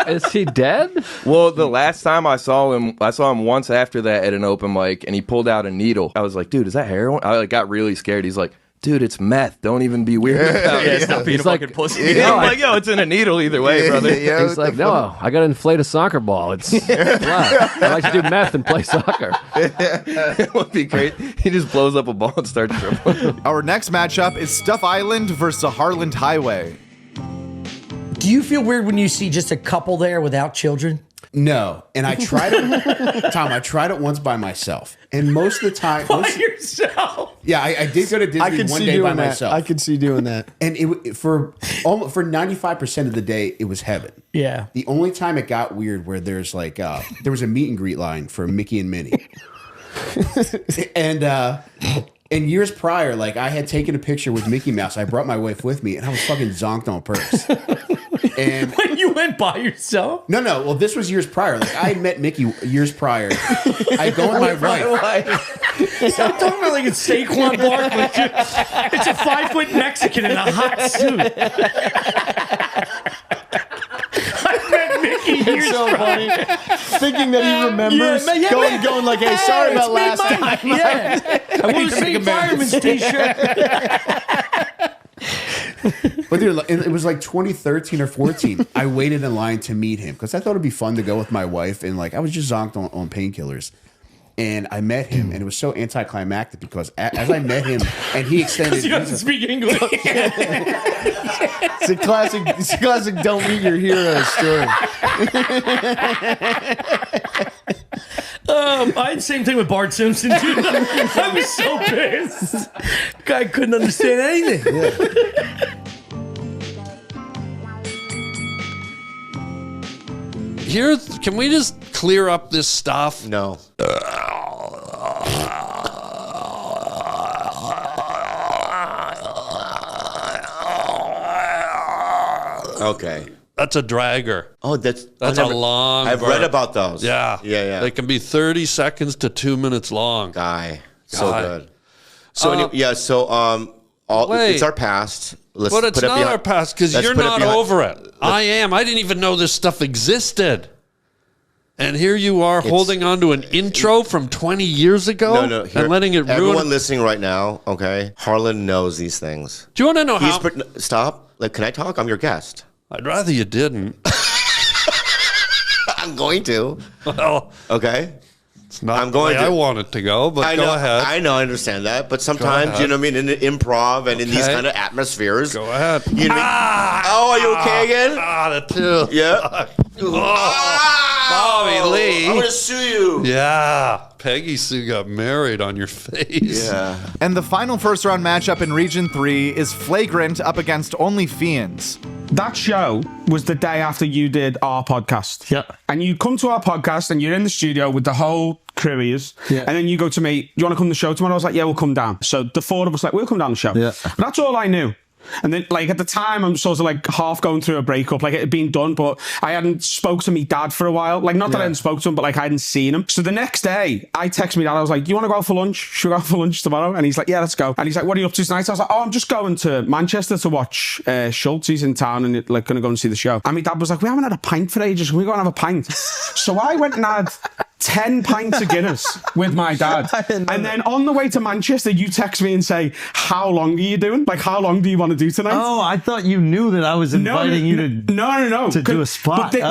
Is he dead? Well, the last time I saw him once after that at an open mic, and he pulled out a needle. I was like, dude, is that heroin? I like, got really scared. He's like, dude, it's meth. Don't even be weird about it. Stop being a fucking pussy. Yeah, I'm like, yo, it's in a needle either way, brother. He's like, no, I got to inflate a soccer ball. It's I like to do meth and play soccer. It would be great. He just blows up a ball and starts dribbling. Our next matchup is Stuff Island versus Harland Highway. Do you feel weird when you see just a couple there without children? No, and I tried it, Tom. I tried it once by myself, and most of the time, yourself. Yeah, I did go to Disney one day by myself. I could see doing that. And for 95% of the day, it was heaven. Yeah. The only time it got weird where there's like there was a meet and greet line for Mickey and Minnie, and years prior, like I had taken a picture with Mickey Mouse. I brought my wife with me, and I was fucking zonked on purpose. And when you went by yourself? No. Well, this was years prior. Like I had met Mickey years prior. I go with my wife. Stop talking about like a Saquon Barkley. It's a 5-foot Mexican in a hot suit. I met Mickey years so prior. funny. Thinking that he remembers going like, hey, sorry about last time. Yeah. I want to say fireman's t-shirt. But dude, it was like 2013 or 14. I waited in line to meet him because I thought it'd be fun to go with my wife. And like I was just zonked on painkillers. And I met him, and it was so anticlimactic because as I met him, and he extended. You have to speak English. It's a classic don't meet your hero story. I had the same thing with Bart Simpson, too. I was so pissed. Guy couldn't understand anything. Can we just clear up this stuff? No. Okay. That's a dragger. Oh, that's a long. I've read about those. Yeah. Yeah. They can be 30 seconds to 2 minutes long. So good. So it's our past. let's But it's put it not behind- our past because let's you're put it not behind- over it. I am. I didn't even know this stuff existed. And here you are holding on to an intro from 20 years ago No, here, and letting it ruin. Everyone listening right now, okay? Harlan knows these things. Do you want to know how? Stop. Like, can I talk? I'm your guest. I'd rather you didn't. I'm going to. Well, okay. It's not I'm going the way to. I want it to go, but go ahead. I know, I understand that. But sometimes, you know what I mean, in the improv and in these kind of atmospheres. Go ahead. You know, oh, are you okay again? The two. Yeah. Bobby Lee. I'm going to sue you. Yeah. Peggy Sue got married on your face. Yeah. And the final first round matchup in Region 3 is Flagrant up against Only Fiends. That show was the day after you did our podcast. Yeah. And you come to our podcast and you're in the studio with the whole crewies. Yeah. And then you go to me, you want to come to the show tomorrow? I was like, yeah, we'll come down. So the four of us we'll come down the show. Yeah. But that's all I knew. And then, like, at the time, I'm sort of, like, half going through a breakup. Like, it had been done, but I hadn't spoke to me dad for a while. Like, not that I hadn't spoke to him, but, like, I hadn't seen him. So the next day, I text me dad. I was like, you want to go out for lunch? Should we go out for lunch tomorrow? And he's like, yeah, let's go. And he's like, what are you up to tonight? I was like, oh, I'm just going to Manchester to watch Schultz. He's in town and, like, going to go and see the show. And my dad was like, we haven't had a pint for ages. Can we go and have a pint? So I went and had 10 pints of Guinness with my dad. And then on the way to Manchester, you text me and say, how long are you doing? Like, how long do you want to do tonight? Oh, I thought you knew that I was inviting you to to do a spot. But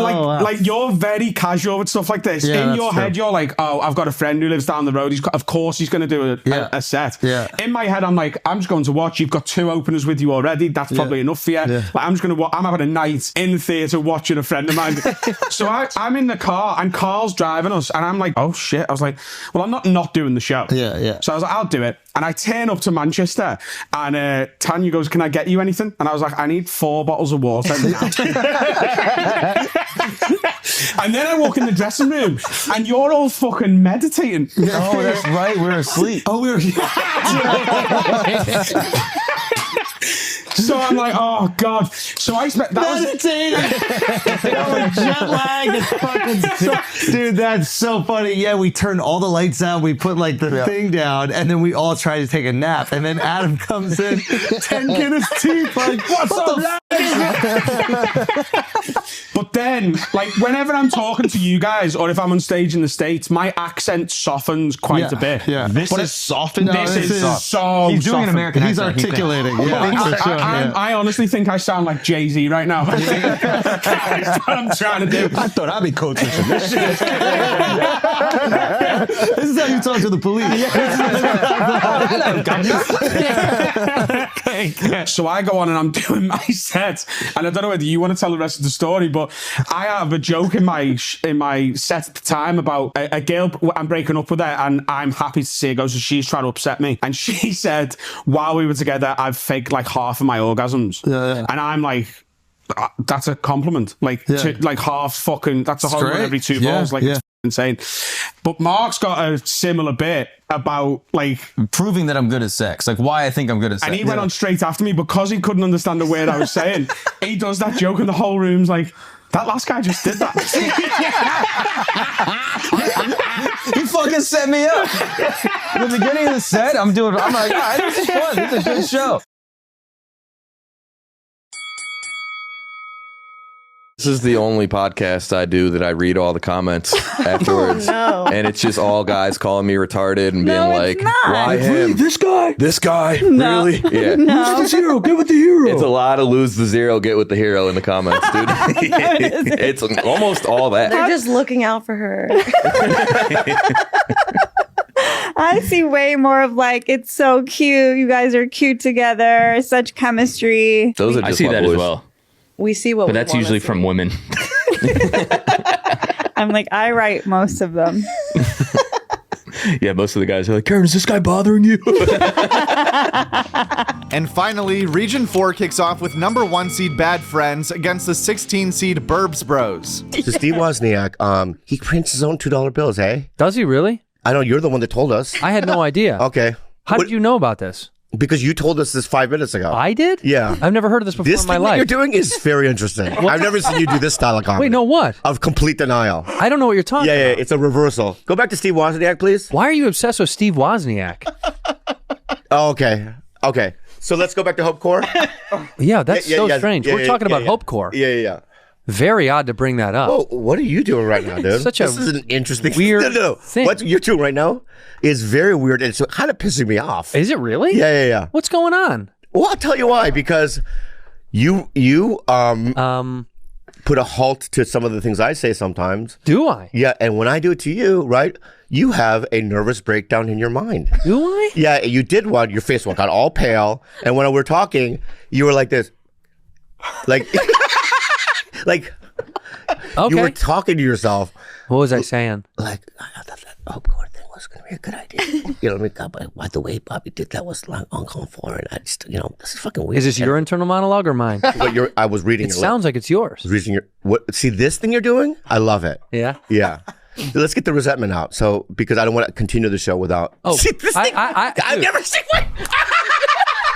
like you're very casual with stuff like this. Yeah, in your head, you're like, oh, I've got a friend who lives down the road. Of course he's going to do a set. Yeah. In my head, I'm like, I'm just going to watch. You've got 2 openers with you already. That's probably enough for you. Yeah. Like, I'm just going to I'm having a night in the theatre watching a friend of mine. So I'm in the car and Carl's driving us and I'm like, oh shit. I was like, well, I'm not doing the show. Yeah. So I was like, I'll do it. And I turn up to Manchester and Tanya goes, can I get you anything? And I was like, I need 4 bottles of water now. And then I walk in the dressing room and you're all fucking meditating. Oh, that's right. We're asleep. Oh, we were. So I'm like, oh god. So I spent jet lag. Dude, that's so funny. Yeah, we turned all the lights out. We put like the thing down, and then we all tried to take a nap. And then Adam comes in, 10 Guinness teeth. Like, what's up? But then, like, whenever I'm talking to you guys, or if I'm on stage in the States, my accent softens quite a bit. Yeah. This But is softened. This is so. He's doing an softened. American He's accent. articulating. I honestly think I sound like Jay-Z right now. That's what I'm trying to do. I thought I'd be coaching some this shit. This is how you talk to the police. So I go on and I'm doing my set, and I don't know whether you want to tell the rest of the story, but I have a joke in my set at the time about a girl. I'm breaking up with her, and I'm happy to see her go. So she's trying to upset me, and she said, while we were together, I've faked like half of my orgasms, and I'm like, that's a compliment. Like, like half fucking. That's a whole one every 2 balls. Like, it's insane. But Mark's got a similar bit about like proving that I'm good at sex, like why I think I'm good at sex. And he went on straight after me because he couldn't understand the word I was saying. He does that joke and the whole room's like, that last guy just did that. He fucking set me up. At the beginning of the set, I'm like, all right, this is fun. This is a good show. This is the only podcast I do that I read all the comments afterwards. Oh, no. And it's just all guys calling me retarded and being like, not. why him? Really? This guy? This guy? No. Really? Yeah. No. Lose the zero. Get with the hero. It's a lot of lose the zero, get with the hero in the comments, dude. It's almost all that. They're just looking out for her. I see way more of like, it's so cute. You guys are cute together. Such chemistry. Those are just I see my that boys. as well. We see what But we that's wanna usually see. from women. I'm like, I write most of them. Yeah, most of the guys are like, Karen, is this guy bothering you? And finally, Region 4 kicks off with number 1 seed Bad Friends against the 16 seed Burbs Bros. So Steve Wozniak, he prints his own $2 bills, hey? Does he really? I know, you're the one that told us. I had no idea. Okay. How did you know about this? Because you told us this 5 minutes ago. I did? Yeah. I've never heard of this before This in my thing life. that you're doing is very interesting. I've never seen you do this style of comedy. Wait, no, what? Of complete denial. I don't know what you're talking about. Yeah, it's a reversal. Go back to Steve Wozniak, please. Why are you obsessed with Steve Wozniak? Oh, okay. Okay. So let's go back to Hope Core. Yeah, that's strange. We're talking about Hopecore. Yeah. Very odd to bring that up. Oh, what are you doing right now, dude? This is an interesting weird thing. What you're doing right now is very weird, and it's kind of pissing me off. Is it really? Yeah. What's going on? Well, I'll tell you why. Because you put a halt to some of the things I say sometimes. Do I? Yeah, and when I do it to you, right, you have a nervous breakdown in your mind. Do I? Yeah, you did one. Your face got all pale, and when we were talking, you were like this, like, like, okay. You were talking to yourself. What was I saying? Like, I thought that Hopecore thing was going to be a good idea. You know what I mean? By the way Bobby did that was like uncalled for, and I just, this is fucking weird. Is this your internal monologue or mine? But I was reading. It sounds like it's yours. Reading what? See this thing you're doing? I love it. Yeah. Yeah. Let's get the resentment out. So because I don't want to continue the show without. Oh, see, this thing, I've never seen one.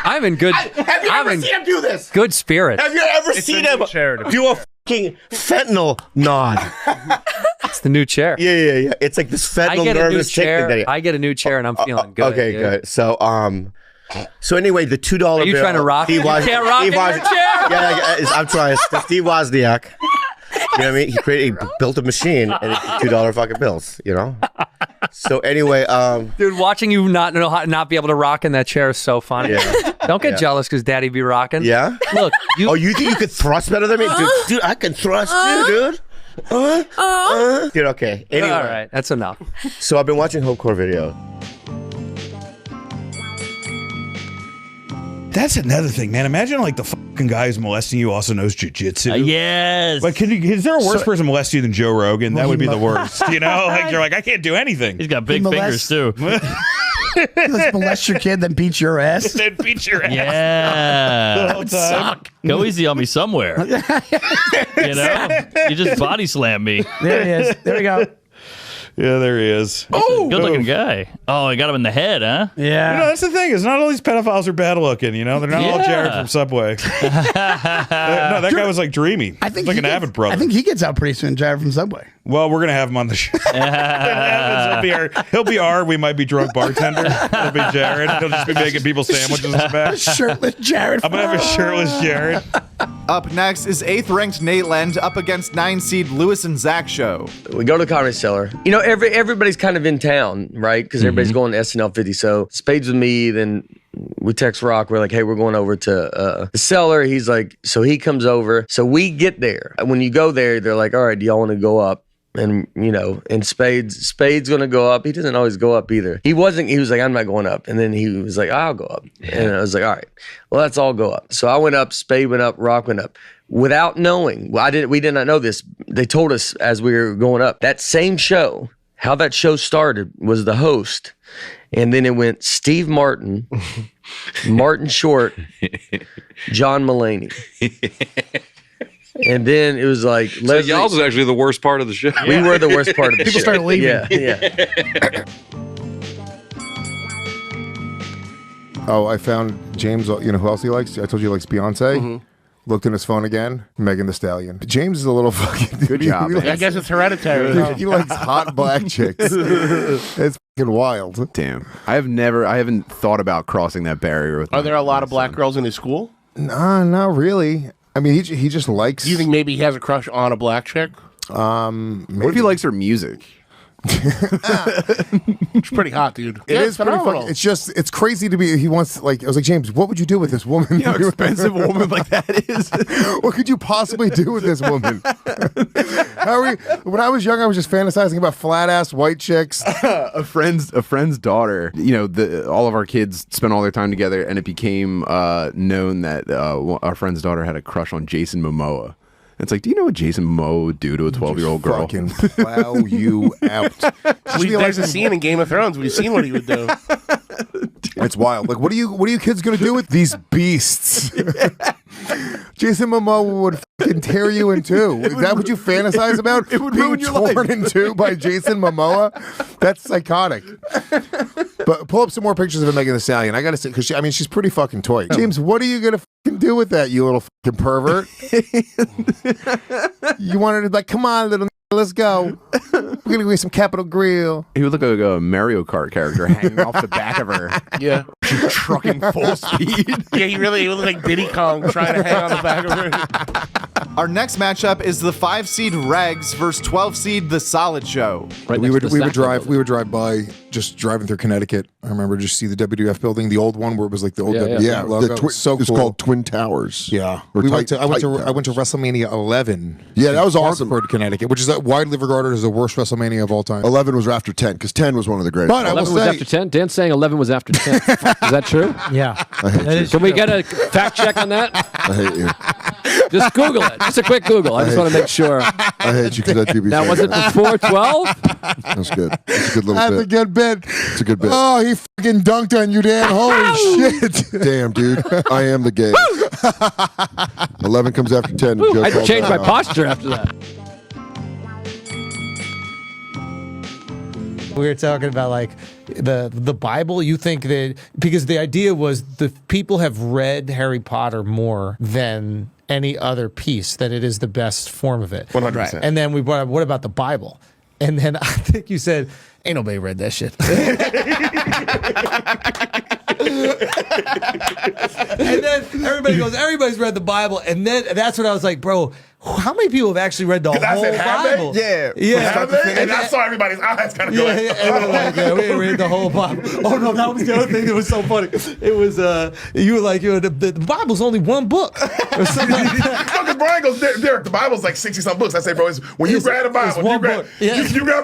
I'm in good. Have you ever seen him do this? Good spirit. Have you ever seen him do a fucking fentanyl nod? It's the new chair. Yeah. It's like this fentanyl nervous chair. I get a new chair and I'm feeling good. Okay, good. So anyway, the $2 bill. Are you trying to rock it? You can't rock it in your chair. Yeah, I'm trying. Steve Wozniak. You know what I mean? He built a machine and it's $2 fucking bills, So anyway, dude, watching you not be able to rock in that chair is so funny. Yeah. Don't get jealous because Daddy be rocking. Yeah. Look, you think you could thrust better than me, dude? I can thrust too, dude. Dude, okay. Anyway, all right, that's enough. So I've been watching Hopecore video. That's another thing, man. Imagine like the fucking guy who's molesting you also knows jujitsu. Yes. Like, is there a worse person molesting you than Joe Rogan? That would be the worst. Like you're like, I can't do anything. He's got big fingers too. Let's molest your kid, then beat your ass. Then beat your ass. Yeah. That would suck. Go easy on me somewhere. You just body slam me. There he is. There we go. Yeah, there he is. Oh, good looking guy. Oh, he got him in the head, huh? Yeah. That's the thing. Is not all these pedophiles are bad looking. They're not all Jared from Subway. No, that guy was like dreamy. I think like an avid brother. I think he gets out pretty soon, Jared from Subway. Well, we're gonna have him on the show. He'll be our. We might be drunk bartender. He'll be Jared. He'll just be making people sandwiches in the back. Shirtless Jared. I'm gonna have a shirtless Jared. Up next is 8th-ranked Nate Lend up against 9-seed Lewis and Zach show. We go to the Comedy Cellar. Everybody's kind of in town, right? Because everybody's going to SNL 50. So Spades with me, then we text Rock. We're like, hey, we're going over to the Cellar. He's like, so he comes over. So we get there. When you go there, they're like, all right, do y'all want to go up? And and Spade's gonna go up. He doesn't always go up either. He was like, I'm not going up. And then he was like, I'll go up. And I was like, all right, well, let's all go up. So I went up, Spade went up, Rock went up. Without knowing, we did not know this. They told us as we were going up. That same show, how that show started was the host. And then it went Steve Martin, Martin Short, John Mulaney. And then it was like so y'all's was actually the worst part of the show. We were the worst part of the show. People started leaving. Yeah. Oh, I found James. Who else he likes? I told you he likes Beyonce. Mm-hmm. Looked in his phone again. Megan Thee Stallion. James is a little fucking. Good job. I guess it's hereditary. Dude, he likes hot black chicks. It's fucking wild. Damn. I haven't thought about crossing that barrier with. Are there a lot of black girls in his school? Nah, not really. I mean, he just likes. Do you think maybe he has a crush on a black chick? What if he likes her music? It's pretty hot, dude. It is pretty fucking. It's crazy to be. He wants I was like, James, what would you do with this woman? You know how expensive a woman like that is. What could you possibly do with this woman? When I was young, I was just fantasizing about flat ass white chicks. A friend's daughter. All of our kids spent all their time together, and it became known that our friend's daughter had a crush on Jason Momoa. It's like, do you know what Jason Momoa would do to a 12-year-old girl? Fucking plow you out. There's a scene in Game of Thrones. We've seen what he would do. It's wild. Like, what are you kids gonna do with these beasts? Jason Momoa would fucking tear you in two. Is that what you fantasize about? It would being ruin your torn life. in two by Jason Momoa. That's psychotic. But pull up some more pictures of Megan Thee Stallion. I gotta say, because she's pretty fucking toy. James, what are you gonna fucking do with that, you little fucking pervert? You wanted to like, come on, little. Let's go. We're gonna get some Capital Grill. He would look like a Mario Kart character hanging off the back of her. Yeah. trucking full speed. Yeah, he looked like Diddy Kong trying to hang on the back of her. Our next matchup is the 5 seed Regs versus 12 seed The Solid Show. We would drive by, just driving through Connecticut. I remember just see the WWF building, the old one where it was like the old WWF logo. So it's called Twin Towers. Yeah, Or I went Titan to WrestleMania 11. Yeah, that was awesome. Hartford, Connecticut, which is widely regarded as the worst WrestleMania of all time. 11 was after 10 because 10 was one of the greatest. But I will 11 was say, after 10. Dan's saying 11 was after 10. Is that true? Yeah. Can we get a fact check on that? I hate you. Just Google it. Just a quick Google. I just want to make sure. I hate you because I do be Now, saying was it that. before 12? That's good. That's a good little that's bit. a good bit. It's a good bit. Oh, he fucking dunked on you, Dan. Holy shit. Damn, dude. I am the gay. 11 comes after 10. I had to change my posture after that. We were talking about like the Bible. You think that because the idea was the people have read Harry Potter more than any other piece, that it is the best form of it. 100%. And then we brought up, what about the Bible? And then I think you said, ain't nobody read that shit. And then everybody goes, everybody's read the Bible. And then that's when I was like, bro, how many people have actually read the whole Bible? Yeah. And I saw everybody's eyes kind of go. We didn't read the whole Bible. Oh no, that was the other thing that was so funny. It was you were like, the Bible's only one book. Or something like that. No, because Brian goes, Derek, the Bible's like 60-some books. I say, bro, when you grab the Bible, you grab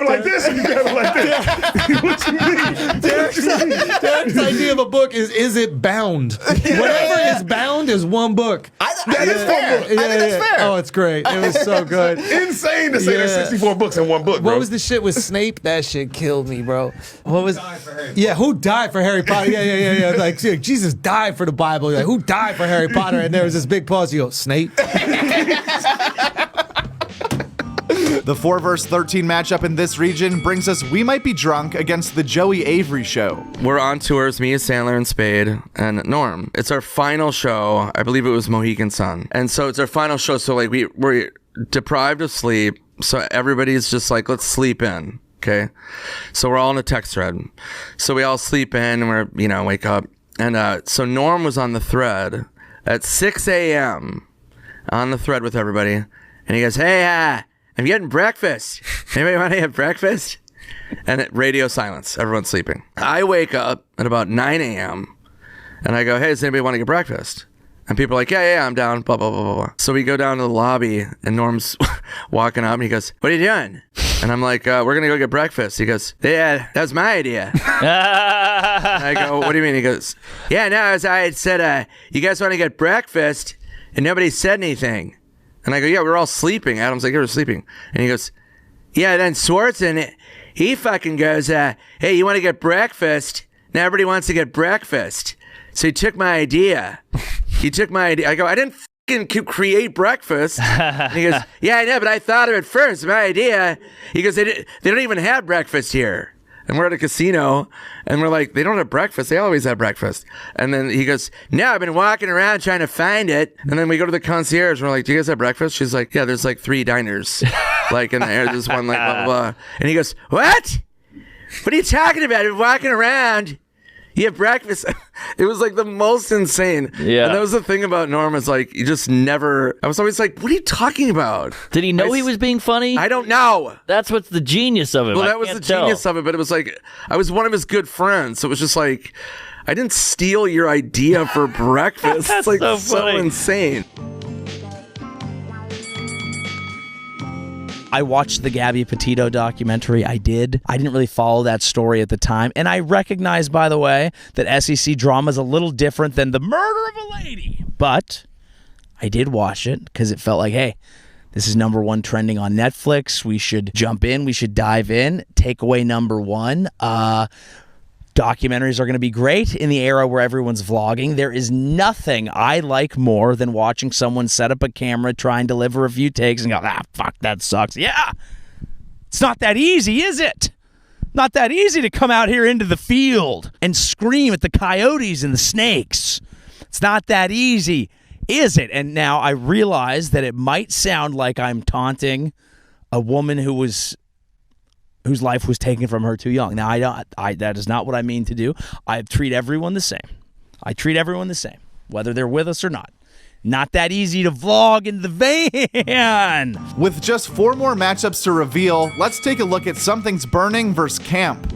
it like this and you grab it like this. What you mean? Derek's idea of a book is it bound? Whatever is bound is one book. That is fair. I think that's fair. Oh, it's great. It was so good. Insane to say there's 64 books in one book, bro. What was the shit with Snape? That shit killed me, bro. What was? Yeah, who died for Harry Potter? Yeah. Like Jesus died for the Bible. Like, who died for Harry Potter? And there was this big pause. You go, Snape. The 4 verse 13 matchup in this region brings us We Might Be Drunk against the Joey Avery Show. We're on tours, me, Sandler, and Spade, and Norm. It's our final show. I believe it was Mohegan Sun. And so it's our final show, so like we're deprived of sleep, so everybody's just like, let's sleep in, okay? So we're all in a text thread. So we all sleep in, and we're, wake up. And so Norm was on the thread at 6 a.m. on the thread with everybody, and he goes, hey, I'm getting breakfast. Anybody want to have breakfast? And radio silence. Everyone's sleeping. I wake up at about 9 a.m. and I go, hey, does anybody want to get breakfast? And people are like, yeah, I'm down, blah, blah, blah, blah, blah. So we go down to the lobby and Norm's walking up and he goes, what are you doing? And I'm like, we're going to go get breakfast. He goes, yeah, that's my idea. And I go, what do you mean? He goes, yeah, no, as I had said, you guys want to get breakfast? And nobody said anything. And I go, yeah, we're all sleeping. Adam's like, yeah, we're sleeping. And he goes, yeah, then Swartzen, he fucking goes, hey, you want to get breakfast? Now everybody wants to get breakfast. So he took my idea. I go, I didn't fucking create breakfast. And he goes, yeah, I know, but I thought of it first. My idea. He goes, they don't even have breakfast here. And we're at a casino, and we're like, they don't have breakfast. They always have breakfast. And then he goes, no, I've been walking around trying to find it. And then we go to the concierge, and we're like, do you guys have breakfast? She's like, yeah, there's like 3 diners. Like in there, there's one like blah, blah, blah. And he goes, what? What are you talking about? I've been walking around. You have breakfast. It was like the most insane. Yeah. And that was the thing about Norm is like, you just never, I was always like, what are you talking about? Did he know he was being funny? I don't know. That's what's the genius of it. Well, that was the genius of it, but it was like, I was one of his good friends. So it was just like, I didn't steal your idea for breakfast. That's It's like so funny. insane. I watched the Gabby Petito documentary. I didn't really follow that story at the time. And I recognize, by the way, that SEC drama is a little different than the murder of a lady. But I did watch it because it felt like, hey, this is #1 trending on Netflix. We should jump in. We should dive in. Takeaway #1. Documentaries are going to be great in the era where everyone's vlogging. There is nothing I like more than watching someone set up a camera, try and deliver a few takes and go, fuck, that sucks. Yeah, it's not that easy, is it? Not that easy to come out here into the field and scream at the coyotes and the snakes. It's not that easy, is it? And now I realize that it might sound like I'm taunting a woman who was whose life was taken from her too young. Now, that is not what I mean to do. I treat everyone the same. I treat everyone the same, whether they're with us or not. Not that easy to vlog in the van. With just 4 more matchups to reveal, let's take a look at Something's Burning versus Camp.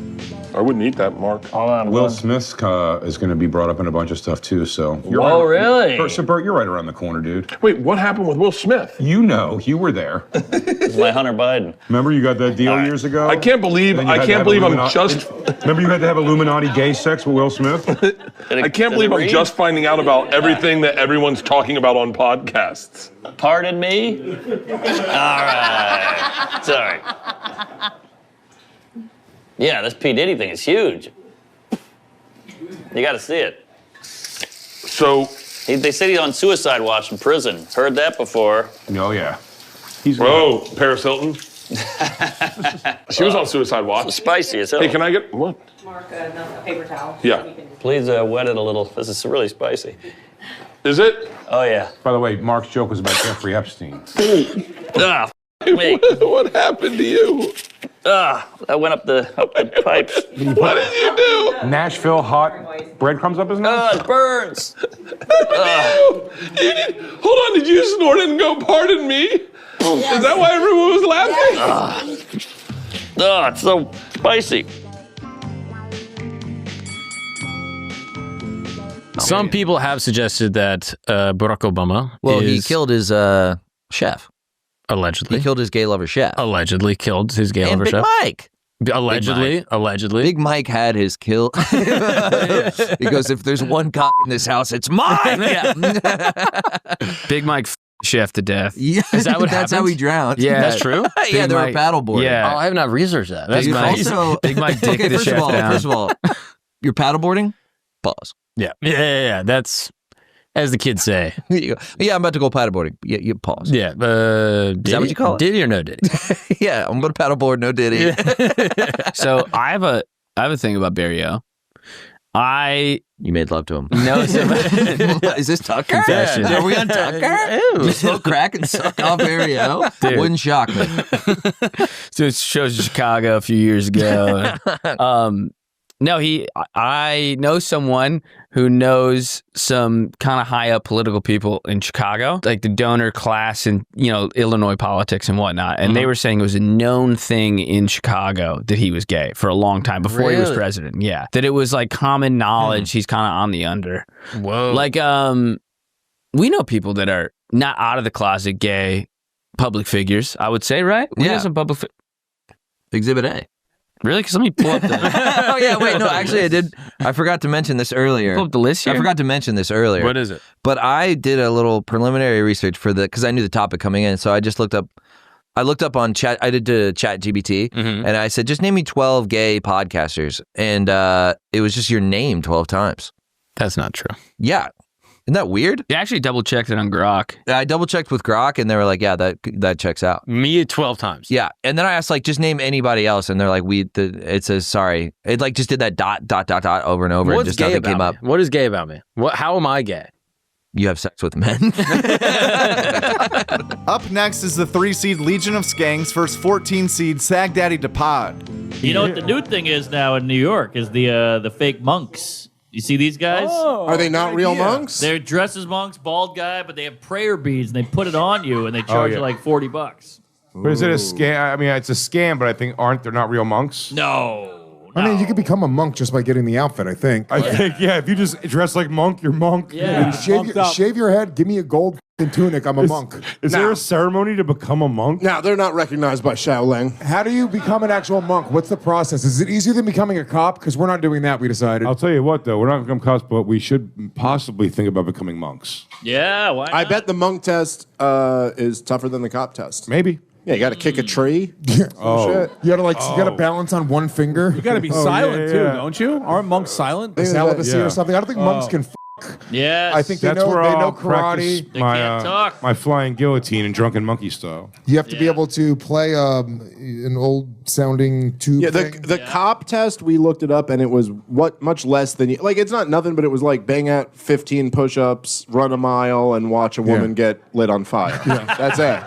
I wouldn't eat that, Mark. Will Smith is going to be brought up in a bunch of stuff too. So Whoa, really? So Bert, you're right around the corner, dude. Wait, what happened with Will Smith? You know, you were there. It's like Hunter Biden. Remember, you got that deal years ago. I can't believe I'm just. Remember, you had to have Illuminati gay sex with Will Smith. I can't believe I'm just finding out about everything that everyone's talking about on podcasts. Pardon me? All right. Sorry. Yeah, this P. Diddy thing is huge. You got to see it. So... They said he's on suicide watch in prison. Heard that before. Oh, yeah. Paris Hilton. She was on suicide watch. Spicy as hell. Hey, can I get... What? Mark, a paper towel. Yeah. Please wet it a little. This is really spicy. Is it? Oh, yeah. By the way, Mark's joke was about Jeffrey Epstein. Me. What happened to you? I went up the pipes. What did you do? Nashville hot breadcrumbs up his nose? It burns. Hold on, did you snort it and go, pardon me? Is that why everyone was laughing? It's so spicy. Some people have suggested that Barack Obama he killed his chef. Allegedly. He killed his gay lover chef. Allegedly killed his gay lover Big chef. Mike. Allegedly. Big Mike had his kill. He goes, if there's one cock in this house, it's mine. Big Mike chef to death. Yeah, is that what that's happened? how he drowned. Yeah, that's true. Yeah, they were paddleboarding. Yeah. Oh, I have not researched that. That's nice. Also, Big Mike dick okay, the chef down. First of all, you're paddleboarding? Pause. Yeah. That's, as the kids say. Yeah, I'm about to go paddleboarding. Yeah, you pause. Yeah. Is that what you call it? Diddy or no Diddy? Yeah, I'm going to paddleboard, no Diddy. So I have a thing about Barry O. You made love to him. No, is this Tucker? Confession. Are we on Tucker? You smoke crack and suck off Barry O? Wouldn't shock me. So it shows in Chicago a few years ago. No, I know someone who knows some kind of high up political people in Chicago, like the donor class and, Illinois politics and whatnot. And they were saying it was a known thing in Chicago that he was gay for a long time before he was president. Yeah. That it was like common knowledge. He's kind of on the under. Whoa. Like, we know people that are not out of the closet gay public figures, I would say, right? We know some public Exhibit A. Really? Because let me pull up the... Oh, yeah, wait, no, actually I did. I forgot to mention this earlier. Pull up the list here? I forgot to mention this earlier. What is it? But I did a little preliminary research because I knew the topic coming in, so I just looked up on chat. I did to ChatGPT, and I said, just name me 12 gay podcasters, and it was just your name 12 times. That's not true. Yeah. Isn't that weird? You actually double-checked it on Grok. I double-checked with Grok, and they were like, yeah, that checks out. Me 12 times. Yeah. And then I asked, just name anybody else, and they're like, it says, sorry. It, just did that ... over and over, What's and just gay nothing about came me? up. What is gay about me? How am I gay? You have sex with men. Up next is the 3-seed Legion of Skanks versus 14-seed Sag Daddy DePod. You know what the new thing is now in New York is the fake monks. You see these guys? Oh, are they not real monks? They're dressed as monks, bald guy, but they have prayer beads and they put it on you and they charge you like $40. But is it a scam? I mean, it's a scam, but I think they're not real monks? No. I mean, you could become a monk just by getting the outfit, I think. I think, if you just dress like monk, you're monk. Yeah. Shave your head, give me a gold tunic, I'm a monk. Is there a ceremony to become a monk? Now, they're not recognized by Shaolin. How do you become an actual monk? What's the process? Is it easier than becoming a cop? Because we're not doing that, we decided. I'll tell you what, though. We're not going to become cops, but we should possibly think about becoming monks. Yeah, why not? I bet the monk test is tougher than the cop test. Maybe. Yeah, you got to kick a tree. Oh. Shit. You got to you got to balance on one finger. You got to be silent too, don't you? Aren't monks silent? Celibacy or something. I don't think monks can. Yes. I think That's they know where I'll karate. practice They can't talk. my flying guillotine and drunken monkey style. You have to be able to play an old sounding tube. Yeah, thing. the cop test, we looked it up and it was much less than it's not nothing, but it was like bang out 15 push-ups, run a mile, and watch a woman get lit on fire. That's it.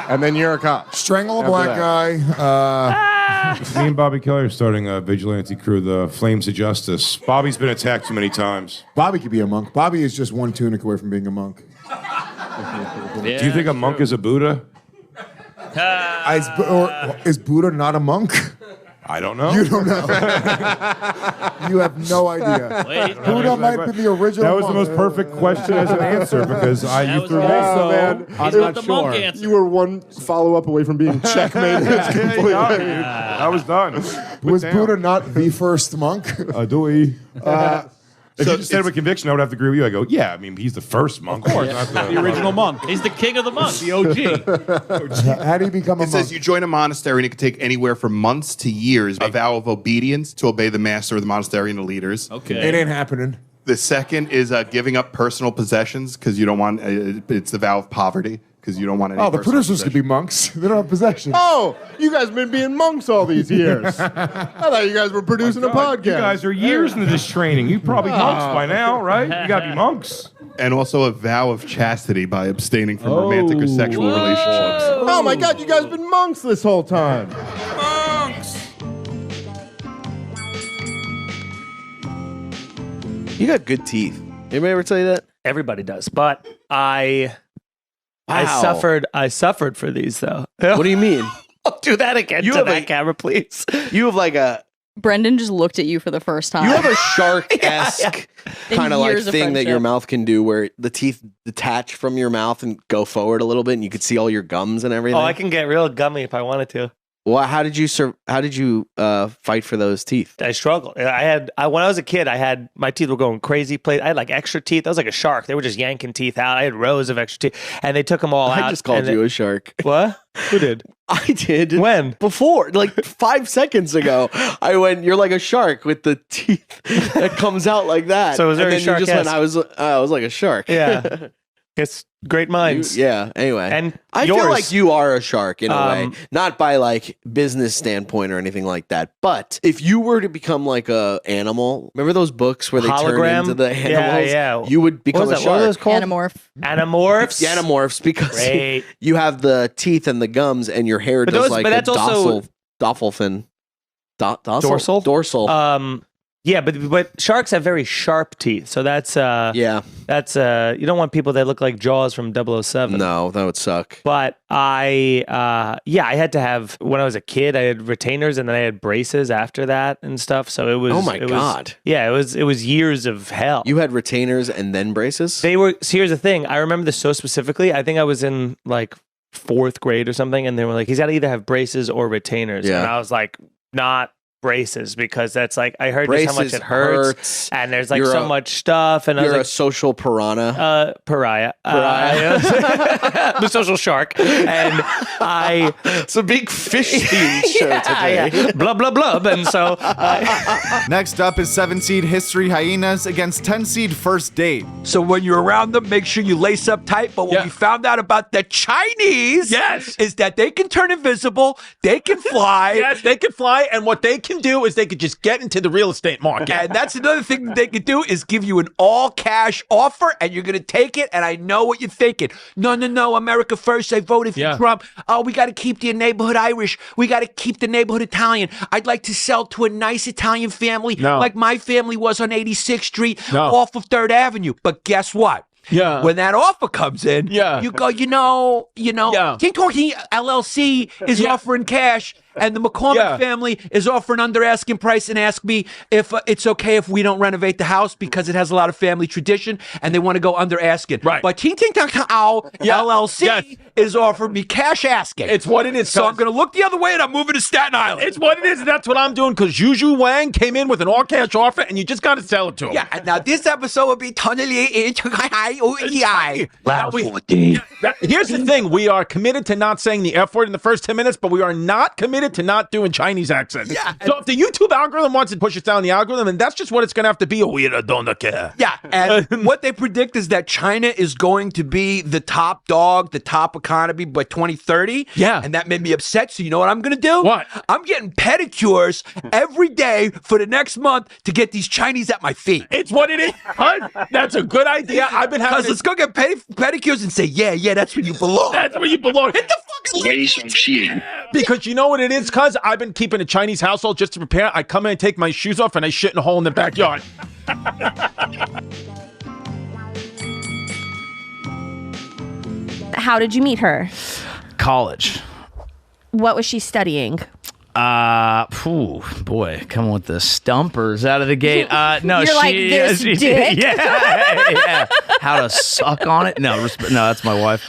And then you're a cop. Strangle a black guy. Me and Bobby Kelly are starting a vigilante crew, the Flames of Justice. Bobby's been attacked too many times. Bobby could be a monk. Bobby is just one tunic away from being a monk. Do you think a monk is a Buddha? Is Buddha not a monk? I don't know. You don't know. You have no idea. Buddha might be the original. That was the monk. most perfect question as an answer because you threw me. Man, He's got the monk answer. You were one follow-up away from being checkmated. Completely. I was done. Was Buddha not the first monk? If you just said it with conviction, I would have to agree with you. I go, yeah, I mean, he's the first monk. Of course. Not The original monk. He's the king of the monks. The OG. How do you become a It monk? says you join a monastery and it can take anywhere from months to years. A vow of obedience to obey the master of the monastery and the leaders. It ain't happening. The second is giving up personal possessions because you don't want. It's the vow of poverty because you don't want any. Oh, the personal producers could be monks. They don't have possessions. Oh, you guys have been being monks all these years. I thought you guys were producing a podcast. You guys are years into this training. You probably monks by now, right? You got to be monks. And also a vow of chastity by abstaining from romantic or sexual relationships. Oh my God, you guys have been monks this whole time. You got good teeth. Anybody ever tell you that? Everybody does, but I Wow. suffered for these though. What do you mean? I'll do that again You to have that a- camera, please. You have like a Brendan just looked at you for the first time. you have a shark-esque In kind of like years of thing that your friendship. mouth can do where the teeth detach from your mouth and go forward a little bit and you can see all your gums and everything. Oh, I can get real gummy if I wanted to. Well, how did you fight for those teeth? I struggled. When I was a kid, my teeth were going crazy. I had like extra teeth. I was like a shark. They were just yanking teeth out. I had rows of extra teeth, and they took them all out. I just called you a shark. What? Who did? I did. When? Before, like 5 seconds ago. I went, you're like a shark with the teeth that comes out like that. So it was very and then you just went, shark-esque. I was like a shark. Yeah. It's great minds. Anyway. And I yours. feel like you are a shark in a way. Um, Not by like business standpoint or anything like that. But if you were to become like a animal, remember those books where they turn Hologram? into the animals? Yeah. You would become What a was that? What are shark. those called? Animorph. Animorphs. Animorphs because Great. you have the teeth and the gums and your hair But does those- like but a that's also- dorsal. Dorsal? Dorsal. Yeah, but sharks have very sharp teeth, so that's you don't want people that look like Jaws from 007. No, that would suck. But I had to have when I was a kid. I had retainers, and then I had braces after that and stuff. So it was. Oh my it was- God. Yeah, it was years of hell. You had retainers and then braces? They were. So here's the thing. I remember this so specifically. I think I was in like 4th grade or something, and they were like, "He's got to either have braces or retainers." Yeah. And I was like, "Not braces," because that's like I heard just how much Braces it hurts, hurts. and there's like You're so a- much stuff. And I You're was a like, social piranha. pariah. Pariah. The social shark. And it's a big fish themed show today. Yeah. Blub, blub, blub. And so. Next up is 7-seed History Hyenas against 10-seed First Date. So when you're around them, make sure you lace up tight. But what we found out about the Chinese is that they can turn invisible, they can fly. Yes, they can fly, and what they can do is they could just get into the real estate market. And that's another thing that they could do is give you an all-cash offer, and you're going to take it, and I know what you're thinking. No, America first. I voted for Trump. Oh, we got to keep the neighborhood Irish. We got to keep the neighborhood Italian. I'd like to sell to a nice Italian family like my family was on 86th Street off of 3rd Avenue. But guess what? Yeah. When that offer comes in, you go, King Talking LLC is offering cash, and the McCormick family is offering under asking price, and ask me if it's okay if we don't renovate the house because it has a lot of family tradition, and they want to go under asking. Right. But King LLC is offering me cash asking. It's what it is. So I'm going to look the other way, and I'm moving to Staten Island. It's what it is, and that's what I'm doing, because Juju Wang came in with an all-cash offer, and you just got to sell it to him. Yeah, and now this episode will be totally Here's the thing. We are committed to not saying the F word in the first 10 minutes, but we are not committed to not doing Chinese accents. Yeah. So if the YouTube algorithm wants to push us down the algorithm, then that's just what it's going to have to be. We don't care. Yeah, and what they predict is that China is going to be the top dog, the top economy by 2030. Yeah. And that made me upset. So you know what I'm going to do? What? I'm getting pedicures every day for the next month to get these Chinese at my feet. It's what it is. That's a good idea. I've been having. Let's go get pedicures and say, yeah, that's where you belong. That's where you belong. Hit the Because you know what it is, cuz I've been keeping a Chinese household just to prepare. I come in and take my shoes off and I shit in a hole in the backyard. How did you meet her? College. What was she studying? Boy, coming with the stumpers out of the gate. No, You're like, this dick? yeah. How to suck on it? No, that's my wife.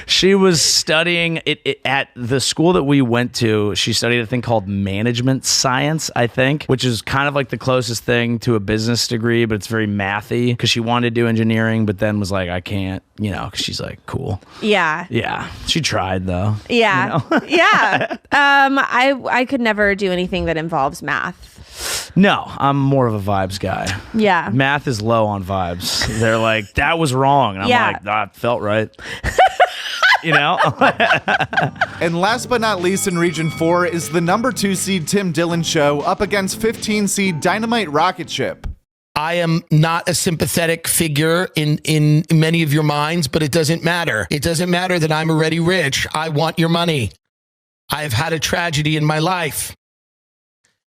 She was studying it at the school that we went to. She studied a thing called management science, I think, which is kind of like the closest thing to a business degree, but it's very mathy because she wanted to do engineering, but then was like, I can't, because she's like, cool. Yeah. Yeah. She tried though. Yeah. Yeah. I could never do anything that involves math. No, I'm more of a vibes guy. Yeah. Math is low on vibes. They're like, that was wrong. And I'm like, that felt right. And last but not least in Region 4 is the number 2 seed Tim Dillon show up against 15 seed Dynamite Rocket Ship. I am not a sympathetic figure in many of your minds, but it doesn't matter. It doesn't matter that I'm already rich. I want your money. I have had a tragedy in my life.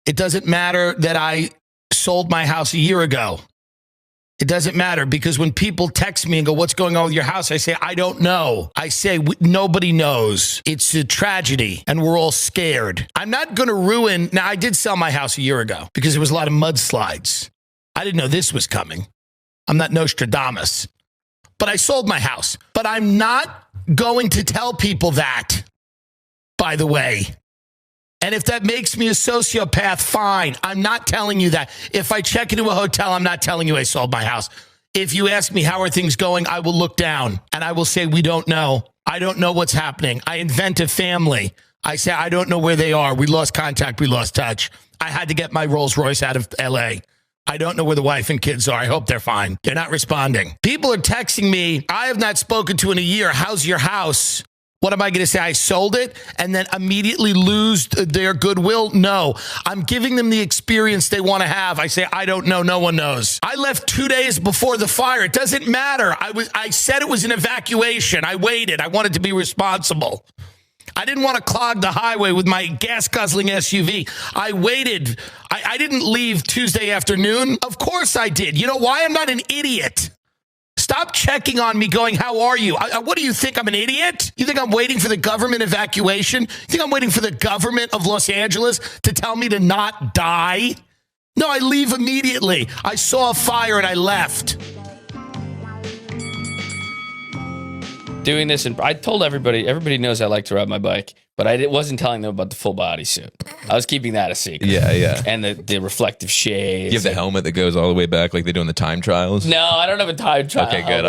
It doesn't matter that I sold my house a year ago. It doesn't matter because when people text me and go, what's going on with your house? I say, I don't know. I say, nobody knows. It's a tragedy and we're all scared. I'm not going to ruin. Now, I did sell my house a year ago because there was a lot of mudslides. I didn't know this was coming. I'm not Nostradamus, but I sold my house. But I'm not going to tell people that, by the way. And if that makes me a sociopath, fine. I'm not telling you that. If I check into a hotel, I'm not telling you I sold my house. If you ask me, how are things going? I will look down and I will say, we don't know. I don't know what's happening. I invent a family. I say, I don't know where they are. We lost contact. We lost touch. I had to get my Rolls Royce out of LA. I don't know where the wife and kids are. I hope they're fine. They're not responding. People are texting me. I have not spoken to in a year. How's your house? What am I going to say? I sold it and then immediately lose their goodwill? No, I'm giving them the experience they want to have. I say, I don't know. No one knows. I left 2 days before the fire. It doesn't matter. I said it was an evacuation. I waited. I wanted to be responsible. I didn't want to clog the highway with my gas-guzzling SUV. I waited. I didn't leave Tuesday afternoon. Of course I did. You know why? I'm not an idiot. Stop checking on me going, how are you? What do you think? I'm an idiot? You think I'm waiting for the government evacuation? You think I'm waiting for the government of Los Angeles to tell me to not die? No, I leave immediately. I saw a fire and I left. Doing this, and I told everybody knows I like to ride my bike, but I wasn't telling them about the full body suit. I was keeping that a secret. Yeah. And the reflective shades. You have the helmet that goes all the way back like they do in the time trials? No, I don't have a time trial. Okay, good.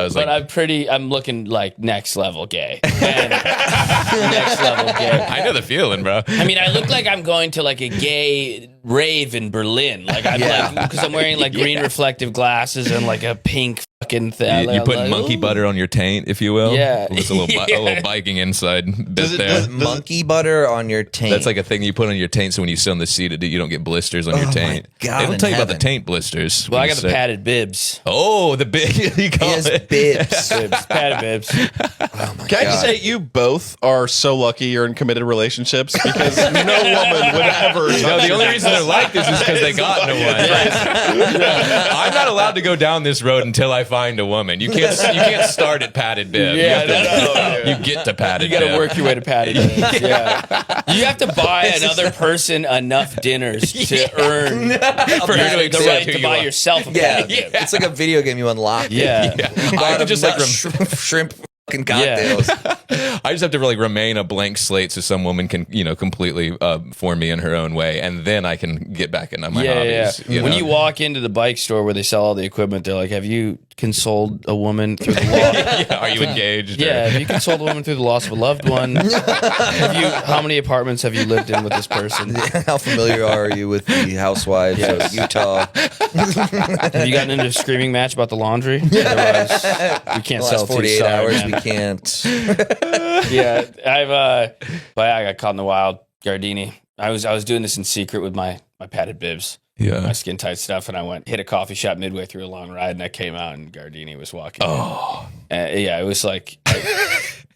I'm looking like next level gay. Next level gay. I know the feeling, bro. I mean, I look like I'm going to like a gay rave in Berlin. Like I'm because I'm wearing like green reflective glasses and like a pink fucking thing. You put monkey butter on your taint, if you will. Yeah. It's a little biking inside bit there. Does monkey butter on your taint? That's like a thing you put on your taint so when you sit on the seat, you don't get blisters on your taint. God, they don't tell you about the heaven. taint blisters. Well, I got the padded bibs. Oh, the bib. You call it bibs. Padded bibs. Can I just say you both are so lucky you're in committed relationships because no woman would ever. No, the only reason they're like this is because they got into one. I'm not allowed to go down this road until I find a woman. You can't start at padded bib. You get to padded bib. You got to work your way to padded bibs. Yeah. You have to buy another person enough dinners to earn the right to buy yourself a padded bib. It's like a video game you unlock. Yeah. I could just like shrimp fucking cocktails. I just have to really remain a blank slate so some woman can, completely form me in her own way, and then I can get back into my hobbies. Yeah. When you walk into the bike store where they sell all the equipment, they're like, "Have you consoled a woman through the loss? Are you engaged? Yeah, have you consoled a woman through the loss of a loved one? How many apartments have you lived in with this person? How familiar are you with the housewives of Utah? Have you gotten into a screaming match about the laundry? Otherwise, we can't sell it to you. 48 hours. Man. We can't. Yeah, I got caught in the wild. Gardini. I was doing this in secret with my padded bibs. Yeah. My skin tight stuff, and I hit a coffee shop midway through a long ride, and I came out, and Gardini was walking. Oh. Yeah, it was like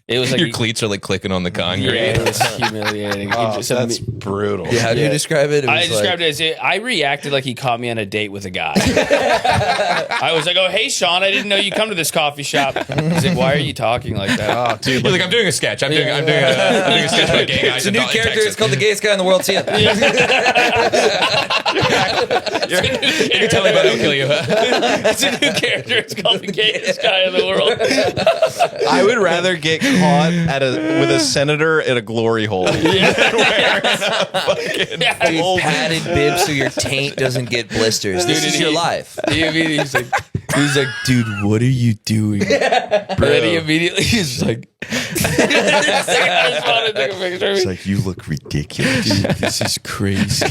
It was like your cleats are like clicking on the concrete. Yeah, it was humiliating. That's brutal. Yeah, how do you describe it? I described it as I reacted like he caught me on a date with a guy. I was like, "Oh, hey, Sean, I didn't know you come to this coffee shop." He's like, "Why are you talking like that?" Oh, dude, you're like, "I'm doing a sketch. I'm doing a sketch about gay guys." It's a new character. It's called the gayest guy in the world. See ya. You can tell me about it. I'll kill you. It's a new character. It's called the gayest guy in the world. I would rather get caught with a senator at a glory hole. Padded bibs so your taint doesn't get blisters. This is your life. He's like, dude, what are you doing? And then he immediately is like, It's like, you look ridiculous. Dude, this is crazy.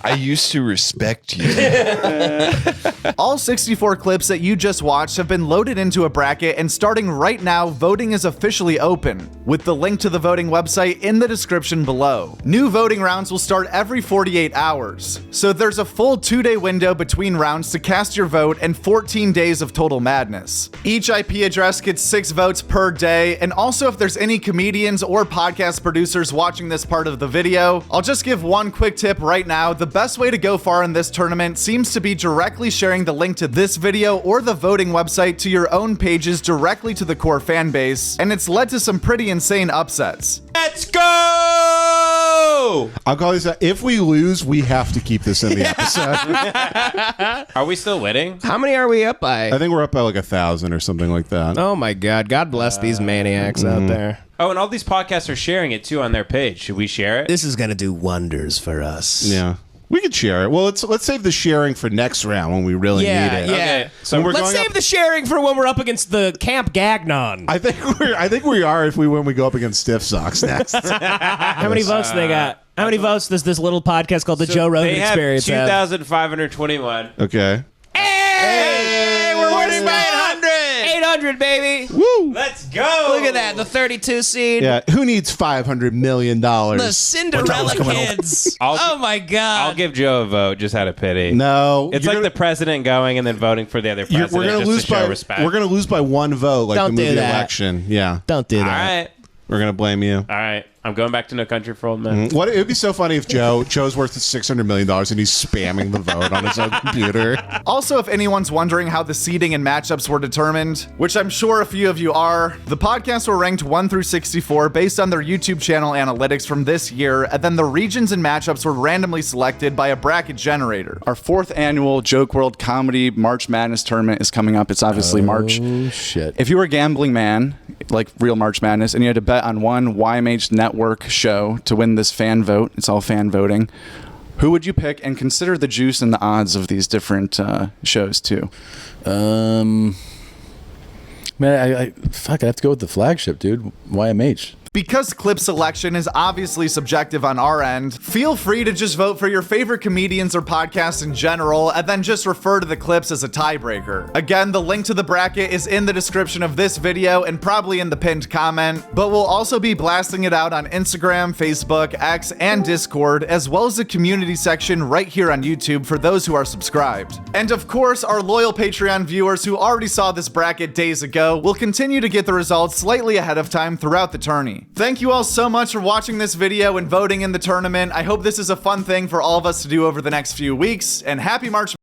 I used to respect you. All 64 clips that you just watched have been loaded into a bracket, and starting right now, voting is officially open, with the link to the voting website in the description below. New voting rounds will start every 48 hours, so there's a full 2-day window between rounds to cast your vote and 14 days of total madness. Each IP address gets 6 votes per day, and also if there's any comedians or podcast producers watching this part of the video, I'll just give one quick tip right now. The best way to go far in this tournament seems to be directly sharing the link to this video or the voting website to your own pages directly to the core fan base, and it's led to some pretty insane upsets. Let's go! I'll call this if we lose, we have to keep this in the episode. Are we still winning? How many are we up by? I think we're up by like 1,000 or something like that. Oh my God. God bless these maniacs out there. Oh, and all these podcasts are sharing it too on their page. Should we share it? This is going to do wonders for us. Yeah. We could share it. Well, let's save the sharing for next round when we really need it. Yeah. Okay, so let's save the sharing for when we're up against the Camp Gagnon. I think we are when we go up against Stiff Socks next. How many votes do they got? How many votes does this little podcast called the Joe Rogan they have Experience have? 2,521. Okay. Hey, we're winning by 800, baby. Woo! Let's go. Look at that, the 32 seed. Yeah, who needs $500 million? The Cinderella kids. Oh my God. I'll give Joe a vote just out of pity. No. It's like the president going and then voting for the other president. We're going to lose by respect. We're going to lose by one vote like Don't the movie do that. election. Yeah. Don't do that. All right. We're going to blame you. All right. I'm going back to No Country for Old Men. It would be so funny if Joe's worth $600 million and he's spamming the vote on his own computer. Also, if anyone's wondering how the seeding and matchups were determined, which I'm sure a few of you are, the podcasts were ranked 1 through 64 based on their YouTube channel analytics from this year, and then the regions and matchups were randomly selected by a bracket generator. Our 4th annual Joke World Comedy March Madness tournament is coming up. It's obviously March. Oh, shit. If you were a gambling man, like real March Madness, and you had to bet on one YMH network show to win this fan vote, it's all fan voting, who would you pick? And consider the juice and the odds of these different shows too. Man, I fuck, I have to go with the flagship, dude. YMH. Because clip selection is obviously subjective on our end, feel free to just vote for your favorite comedians or podcasts in general, and then just refer to the clips as a tiebreaker. Again, the link to the bracket is in the description of this video and probably in the pinned comment, but we'll also be blasting it out on Instagram, Facebook, X, and Discord, as well as the community section right here on YouTube for those who are subscribed. And of course, our loyal Patreon viewers who already saw this bracket days ago will continue to get the results slightly ahead of time throughout the tourney. Thank you all so much for watching this video and voting in the tournament. I hope this is a fun thing for all of us to do over the next few weeks, and happy March